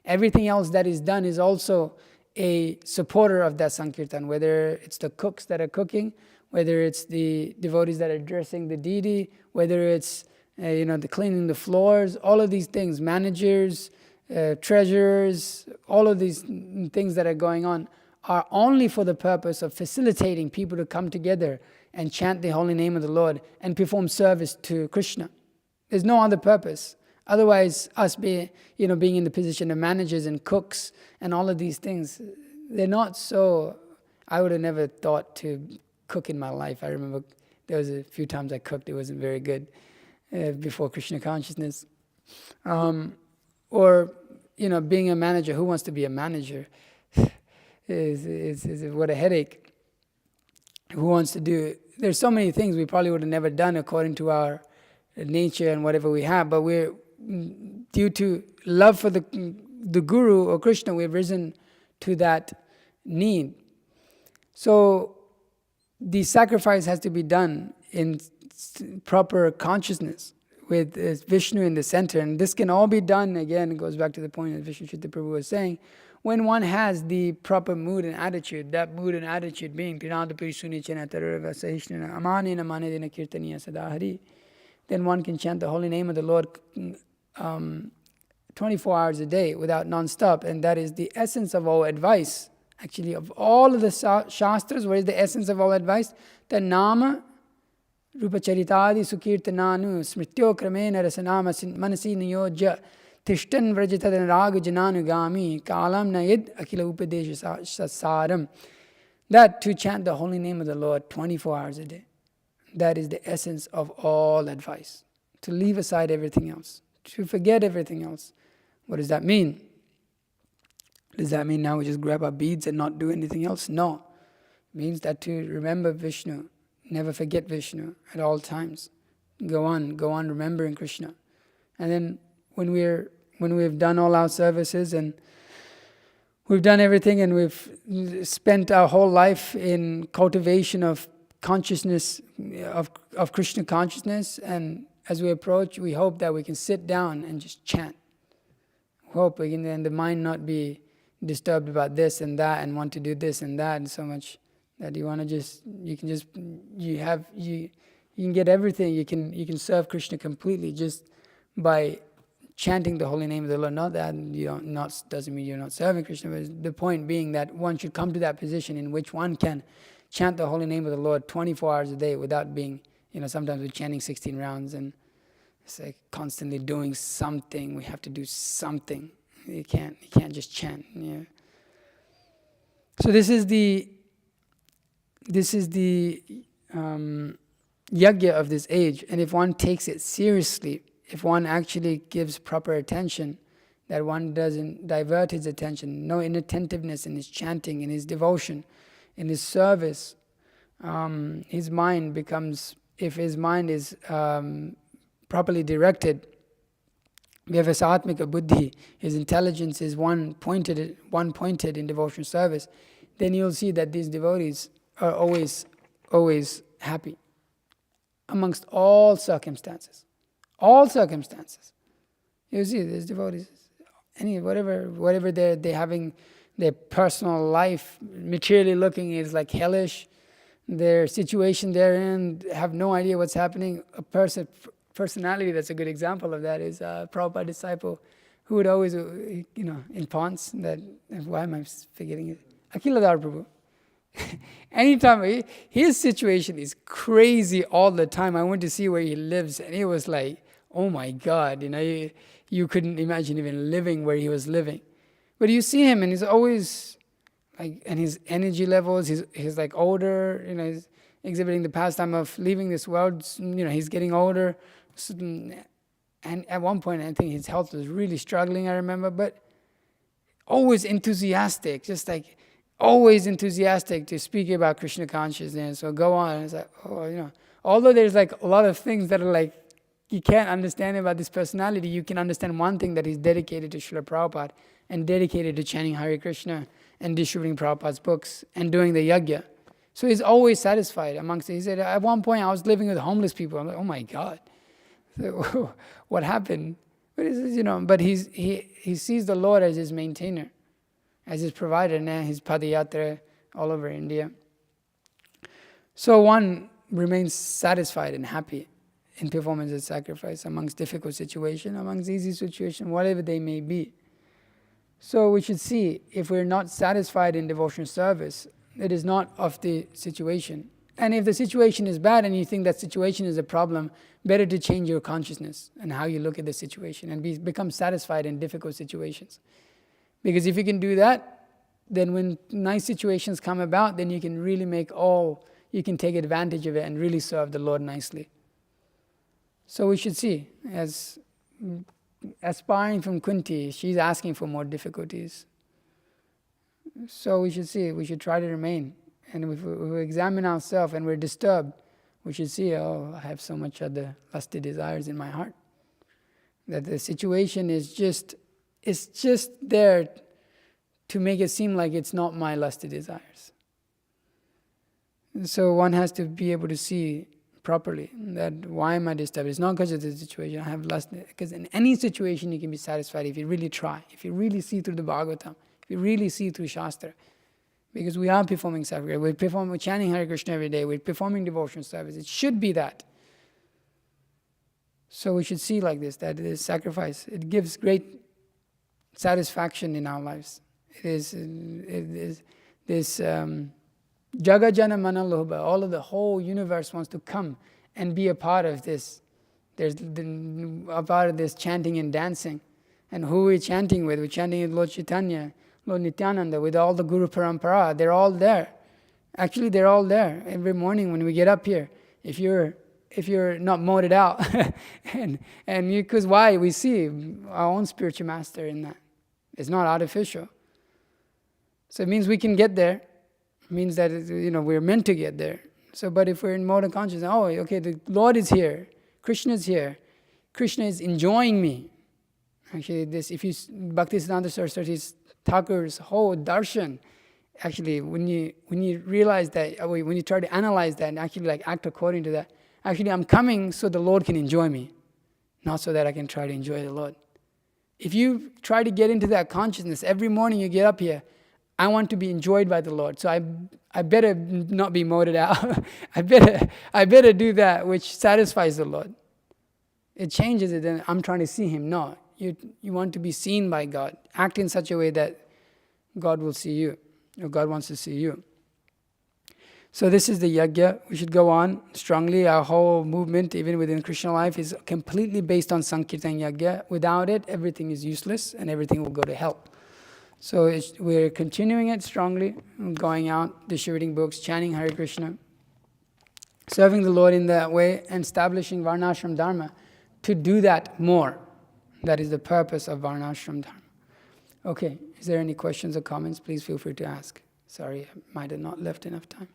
Everything else that is done is also a supporter of that Sankirtan, whether it's the cooks that are cooking, whether it's the devotees that are dressing the deity, whether it's the cleaning the floors, all of these things, managers, treasurers, all of these things that are going on are only for the purpose of facilitating people to come together and chant the holy name of the Lord and perform service to Krishna. There's no other purpose. Otherwise, us being in the position of managers and cooks and all of these things, they're not so. I would have never thought to cook in my life. I remember there was a few times I cooked, it wasn't very good before Krishna consciousness. Or being a manager, who wants to be a manager? is what a headache. Who wants to do it? There's so many things we probably would have never done according to our nature and whatever we have, but we're, due to love for the Guru or Krishna, we've risen to that need. So the sacrifice has to be done in proper consciousness with Vishnu in the center, and this can all be done, again, it goes back to the point that Vishnu Chitta Prabhu was saying, when one has the proper mood and attitude, that mood and attitude being then one can chant the holy name of the Lord 24 hours a day without non-stop, and that is the essence of all advice. Actually, of all of the shastras, what is the essence of all advice? The nama rupa charitadi sukirtananu smrityo kramena rasanama manasi niyojya tishtan vrajatadan raga jananugami kalam nayid akila upadesha sasaram. That to chant the holy name of the Lord 24 hours a day. That is the essence of all advice. To leave aside everything else. To forget everything else. What does that mean? Does that mean now we just grab our beads and not do anything else? No. It means that to remember Vishnu. Never forget Vishnu at all times. Go on remembering Krishna. And then when we've done all our services and we've done everything and we've spent our whole life in cultivation of consciousness, of Krishna consciousness, and as we approach, we hope that we can sit down and just chant. Hope we can, and the mind not be disturbed about this and that and want to do this and that, and so much that you want to you can get everything. You can serve Krishna completely just by chanting the holy name of the Lord. Not that doesn't mean you're not serving Krishna, but the point being that one should come to that position in which one can chant the holy name of the Lord 24 hours a day without being, sometimes we're chanting 16 rounds and it's like constantly doing something. We have to do something. You can't just chant. Yeah. So this is the yajna of this age, and if one takes it seriously, if one actually gives proper attention, that one doesn't divert his attention, no inattentiveness in his chanting, in his devotion, in his service, his mind becomes, if his mind is properly directed, vyavasatmika buddhi, his intelligence is one pointed in devotional service, then you'll see that these devotees are always happy amongst all circumstances. All circumstances. You see, there's devotees, whatever they're having, their personal life, materially looking, is like hellish. Their situation they're in, have no idea what's happening. A personality that's a good example of that is a Prabhupada disciple who would always, in Ponce, why am I forgetting it? Iḍodare Prabhu. Anytime, his situation is crazy all the time. I went to see where he lives, and it was like, oh my God, you couldn't imagine even living where he was living. But you see him, and he's always like, and his energy levels, he's like older, he's exhibiting the pastime of leaving this world. He's getting older, and at one point, I think his health was really struggling. I remember, but always enthusiastic, just like always enthusiastic to speak about Krishna consciousness. So go on. It's like, although there's like a lot of things that are like, you can't understand about this personality, you can understand one thing, that he's dedicated to Srila Prabhupada and dedicated to chanting Hare Krishna and distributing Prabhupada's books and doing the yajna. So he's always satisfied amongst it. He said, at one point I was living with homeless people. I'm like, oh my God. So, what happened? But he sees the Lord as his maintainer. as is provided in his padayatra all over India. So one remains satisfied and happy in performance of sacrifice amongst difficult situation, amongst easy situation, whatever they may be. So we should see, if we're not satisfied in devotional service, it is not of the situation. And if the situation is bad and you think that situation is a problem, better to change your consciousness and how you look at the situation and become satisfied in difficult situations. Because if you can do that, then when nice situations come about, then you can really you can take advantage of it and really serve the Lord nicely. So we should see, as aspiring from Kunti, she's asking for more difficulties. So we should see, we should try to remain. And if we examine ourselves and we're disturbed, we should see, I have so much other lusty desires in my heart. That the situation is just there to make it seem like it's not my lusty desires. So one has to be able to see properly that why am I disturbed? It's not because of the situation. I have lust. Because in any situation you can be satisfied if you really try, if you really see through the Bhagavatam, if you really see through Shastra. Because we are performing sacrifice, we're chanting Hare Krishna every day, we're performing devotional service. It should be that. So we should see like this, that this sacrifice, it gives great satisfaction in our lives. It is this Jagajana Manaloba, all of the whole universe wants to come and be a part of this. There's a part of this chanting and dancing. And who we're chanting with? We're chanting with Lord Chaitanya, Lord Nityananda, with all the Guru Parampara. They're all there. Actually, they're all there. Every morning when we get up here, if you're not modded out, and because why? We see our own spiritual master in that. It's not artificial. So it means we can get there. It means that we're meant to get there. So, but if we're in mode of consciousness, okay, the Lord is here, Krishna is here, Krishna is enjoying me. Actually, if you Bhaktisiddhanta Saraswati Thakur's whole darshan, actually, when you realize that, when you try to analyze that and actually act according to that, actually, I'm coming so the Lord can enjoy me, not so that I can try to enjoy the Lord. If you try to get into that consciousness, every morning you get up here, I want to be enjoyed by the Lord, so I better not be moded out. I better do that which satisfies the Lord. It changes it, then I'm trying to see Him. No, you want to be seen by God. Act in such a way that God will see you, or God wants to see you. So this is the yajna. We should go on strongly. Our whole movement, even within Krishna life, is completely based on Sankirtan yajna. Without it, everything is useless and everything will go to hell. So we're continuing it strongly, going out, distributing books, chanting Hare Krishna, serving the Lord in that way, and establishing Varnashram Dharma to do that more. That is the purpose of Varnashram Dharma. Okay, is there any questions or comments? Please feel free to ask. Sorry, I might have not left enough time.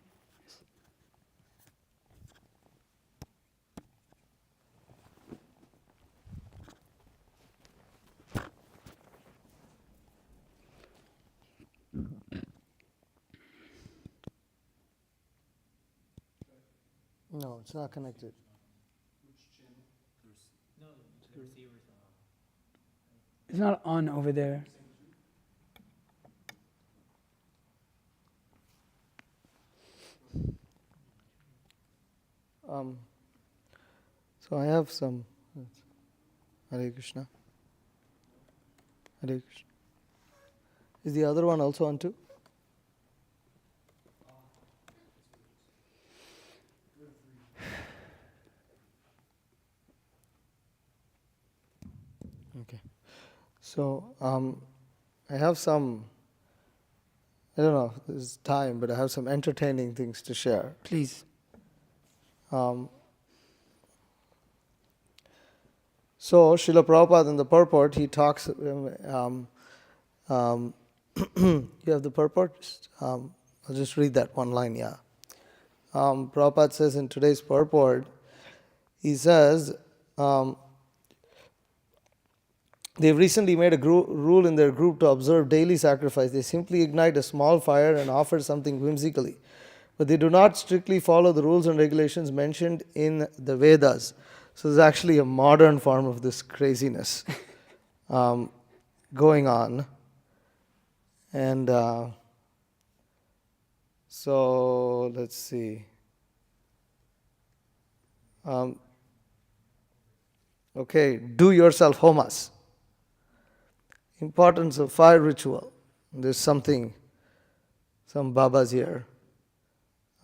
No, it's not connected. It's not on over there. So I have some. Hare Krishna. Hare Krishna. Is the other one also on too? Okay. So I have some, I don't know if this is time, but I have some entertaining things to share. Please. So Srila Prabhupada in the purport, he talks, you have the purport? I'll just read that one line, yeah. Prabhupada says in today's purport, he says, they've recently made a rule in their group to observe daily sacrifice. They simply ignite a small fire and offer something whimsically. But they do not strictly follow the rules and regulations mentioned in the Vedas. So there's actually a modern form of this craziness going on. And so let's see. Okay, do yourself homas. Importance of fire ritual. There's some Babas here.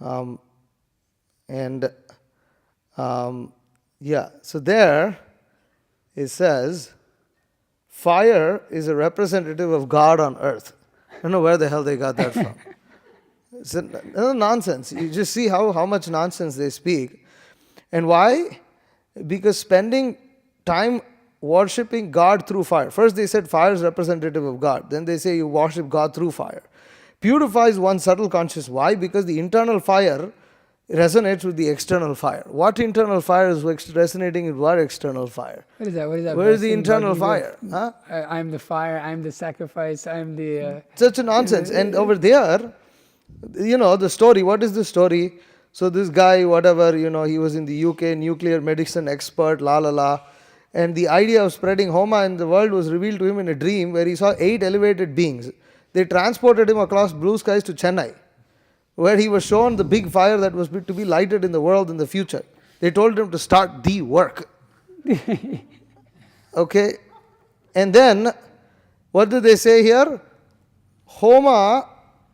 So there it says, fire is a representative of God on earth. I don't know where the hell they got that from. It's nonsense. You just see how much nonsense they speak. And why? Because spending time worshipping God through fire. First they said fire is representative of God. Then they say you worship God through fire. Purifies one's subtle consciousness. Why? Because the internal fire resonates with the external fire. What internal fire is resonating with what external fire? What is that? Where is the internal fire? Huh? I'm the fire, I'm the sacrifice, I'm the... Such a nonsense. And over there, the story, what is the story? So this guy, whatever, he was in the UK, nuclear medicine expert, and the idea of spreading Homa in the world was revealed to him in a dream where he saw 8 elevated beings. They transported him across blue skies to Chennai, where he was shown the big fire that was to be lighted in the world in the future. They told him to start the work. Okay? And then, what do they say here? Homa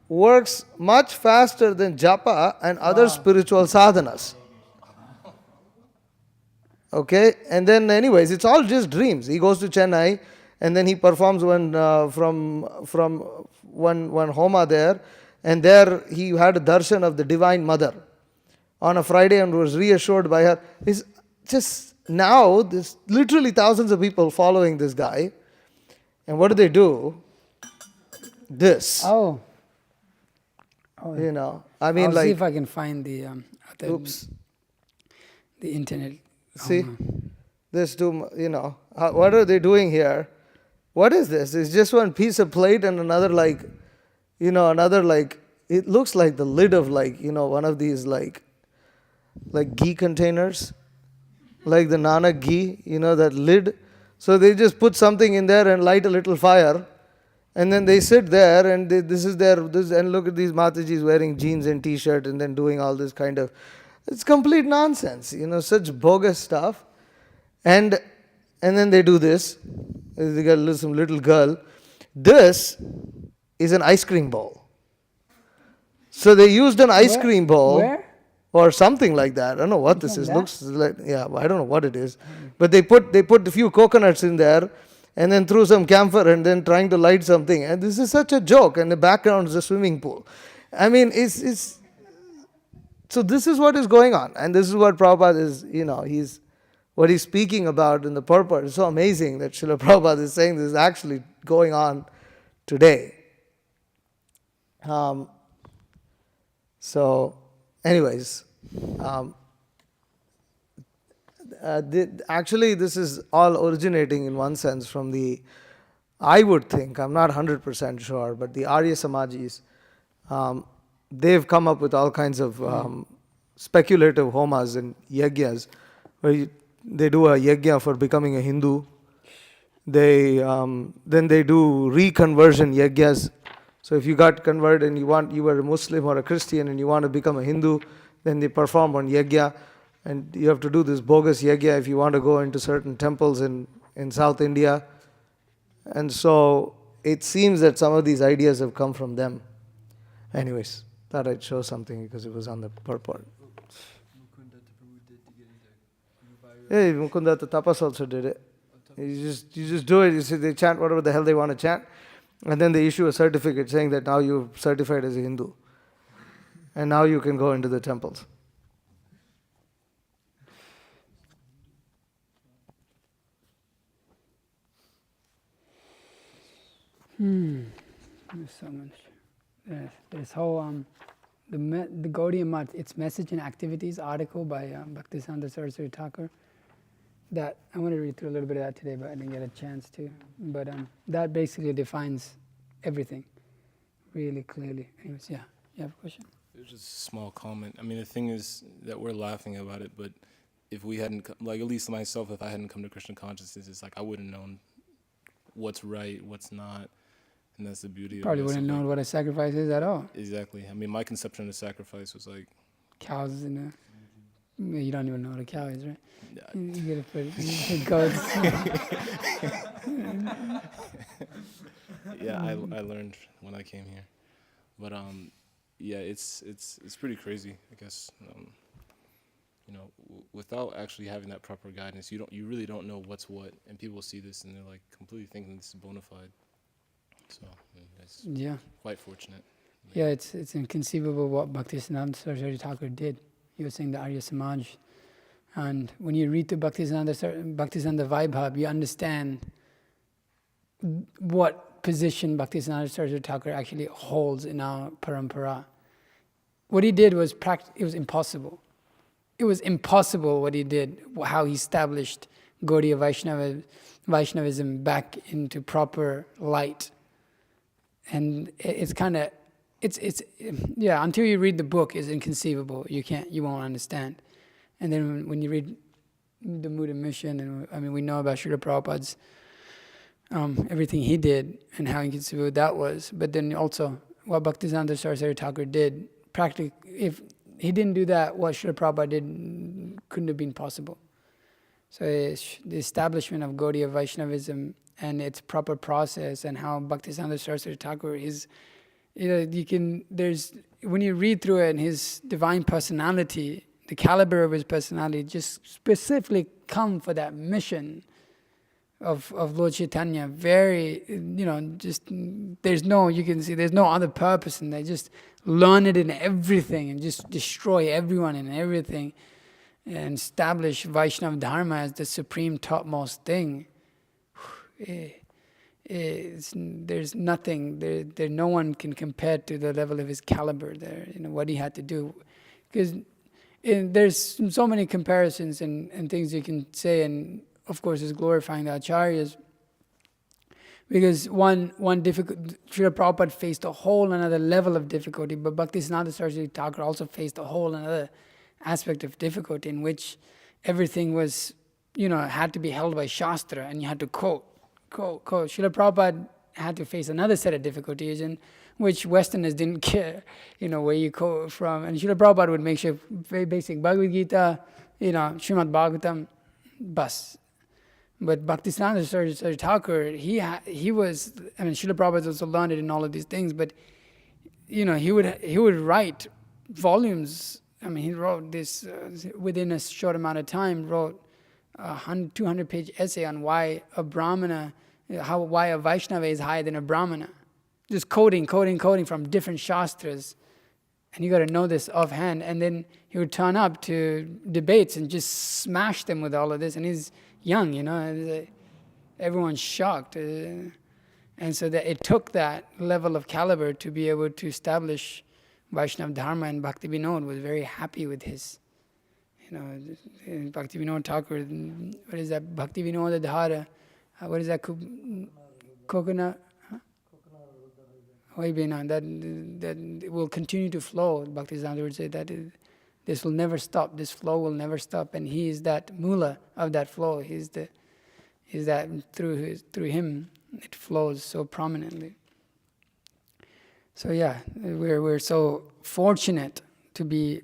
works much faster than japa and other spiritual sadhanas. Okay? And then anyways, it's all just dreams. He goes to Chennai and then he performs one Homa there. And there he had a darshan of the Divine Mother on a Friday and was reassured by her. It's just now, there's literally thousands of people following this guy. And what do? This. Oh. I I'll mean, see if I can find the internet. See, this what are they doing here? What is this? It's just one piece of plate and another it looks like the lid of one of these ghee containers, like the Nanak ghee, that lid. So they just put something in there and light a little fire. And then they sit there and and look at these Matajis wearing jeans and t-shirt and then doing all this kind of, it's complete nonsense, such bogus stuff. And then they do this. They got some little girl. This is an ice cream bowl. So they used an ice cream bowl. Where? Or something like that. I don't know what this is. Looks like, I don't know what it is. But they put a few coconuts in there and then threw some camphor and then trying to light something. And this is such a joke. And the background is a swimming pool. I mean, so this is what is going on. And this is what Prabhupada is, what he's speaking about in the purport. It's so amazing that Srila Prabhupada is saying this is actually going on today. Anyways, actually this is all originating in one sense from I would think, I'm not 100% sure, but the Arya Samajis, they've come up with all kinds of speculative homas and yagyas, where they do a yagya for becoming a Hindu. Then they do reconversion yagyas. So if you got converted and you were a Muslim or a Christian and you want to become a Hindu, then they perform one yagya, and you have to do this bogus yagya if you want to go into certain temples in South India. And so it seems that some of these ideas have come from them. Anyways, thought I'd show something because it was on the purport. Yeah, Mukundata Tapas also did it. You just do it. You see, they chant whatever the hell they want to chant. And then they issue a certificate saying that now you're certified as a Hindu. And now you can go into the temples. There's so much. There's whole the Gaudiya Math, its message and activities article by Bhaktisiddhanta Saraswati Thakur. That I want to read through a little bit of that today, but I didn't get a chance to. But that basically defines everything really clearly. Anyways, yeah, you have a question? It's just a small comment. I mean, the thing is that we're laughing about it, but if we hadn't, at least myself, if I hadn't come to Krishna consciousness, it's like I wouldn't have known what's right, what's not. And that's the beauty Probably of it. wouldn't know what a sacrifice is at all. Exactly. I mean, my conception of sacrifice was like, Cows in there. You don't even know what a cow is, right? yeah, You gotta put goats. yeah, I learned when I came here, but yeah, it's pretty crazy, I guess. You know, without actually having that proper guidance, you really don't know what's what, and people see this and they're like completely thinking this is bona fide. So it's Yeah. quite fortunate. Yeah, it's inconceivable what Bhaktisiddhanta Saraswati Thakur did. He was saying the Arya Samaj. And when you read the Bhaktisiddhanta Vaibhav, you understand what position Bhaktisiddhanta Saraswati Thakur actually holds in our parampara. What he did was it was impossible. It was impossible what he did, how he established Gaudiya Vaishnavism back into proper light. And it's kind of, yeah, until you read the book, it's inconceivable. You won't understand. And then when you read the Mood and Mission, and I mean, we know about Srila Prabhupada's, everything he did and how inconceivable that was. But then also, what Bhaktisiddhanta Saraswati Thakur did, practically, if he didn't do that, what Srila Prabhupada did couldn't have been possible. So the establishment of Gaudiya Vaishnavism and its proper process, and how Bhaktisiddhanta Saraswati Thakur is, when you read through it, and his divine personality, the caliber of his personality, just specifically come for that mission of Lord Chaitanya. Very, there's no other purpose in that. Just learn it in everything and just destroy everyone and everything and establish Vaishnava Dharma as the supreme topmost thing. There's nothing, no one can compare to the level of his caliber there, what he had to do. Because there's so many comparisons and things you can say, and of course it's glorifying the acharyas. Because one difficult, Srila Prabhupada faced a whole another level of difficulty, but Bhaktisiddhanta Saraswati Thakur also faced a whole another aspect of difficulty in which everything was, had to be held by Shastra, and you had to quote. Srila Prabhupada had to face another set of difficulties in which Westerners didn't care, where you quote from. And Srila Prabhupada would make sure very basic Bhagavad Gita, Srimad Bhagavatam, bas. But Bhaktisiddhanta Saraswati Thakur, he was, Srila Prabhupada also learned it in all of these things, but, he would write volumes. He wrote this, within a short amount of time, wrote a 200-page essay on why a Brahmana, why a Vaishnava is higher than a Brahmana. Just quoting from different shastras. And you got to know this offhand. And then he would turn up to debates and just smash them with all of this. And he's young, everyone's shocked. And so that it took that level of caliber to be able to establish Vaishnava Dharma, and Bhakti Vinod was very happy with his, Bhakti Vinod Thakur, what is that, Bhakti Vinod Dhara, what is that, coconut? That will continue to flow. Bhaktisiddhanta would say that this will never stop, this flow will never stop, and he is that mula of that flow. He's that through him it flows so prominently. So yeah, we're so fortunate to be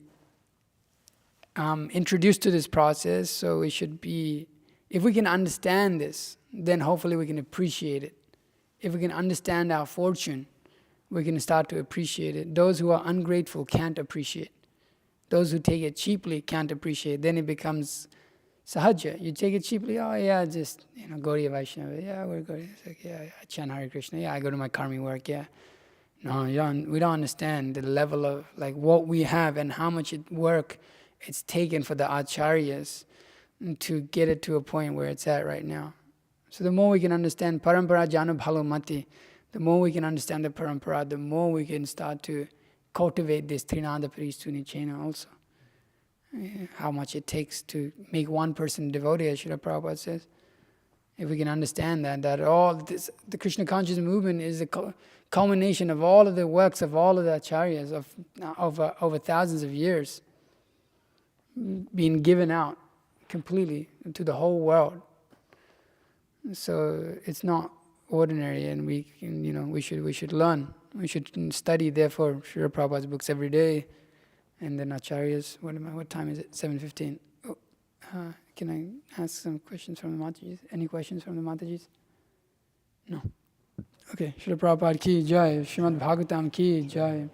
introduced to this process. So we should be, if we can understand this, then hopefully we can appreciate it. If we can understand our fortune, we can start to appreciate it. Those who are ungrateful can't appreciate. Those who take it cheaply can't appreciate. Then it becomes sahaja. You take it cheaply, oh yeah, just, Gaudiya Vaishnava, yeah, we're Gaudiya. It's like, yeah, I chant Hare Krishna, yeah, I go to my karmi work, yeah. No, we don't understand the level of what we have and how much work it's taken for the acharyas to get it to a point where it's at right now. So the more we can understand parampara janu bhalo mati, the more we can understand the parampara, the more we can start to cultivate this trinada paristuni chena also. How much it takes to make one person devotee, as Srila Prabhupada says. If we can understand that all this, the Krishna consciousness movement is a culmination of all of the works of all of the acharyas of over thousands of years being given out completely to the whole world. So it's not ordinary, and we can, we should learn. We should study. Therefore, Srila Prabhupada's books every day, and then Acharyas. What time is it? 7:15. Oh, can I ask some questions from the Matajis? Any questions from the Matajis? No. Okay. Srila Prabhupada ki jai. Srimad Bhagavatam ki jai.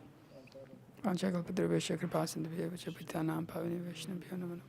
Panchakalpadravesha kripasindevyeva cha pityanam pavane vaishnavyo namo.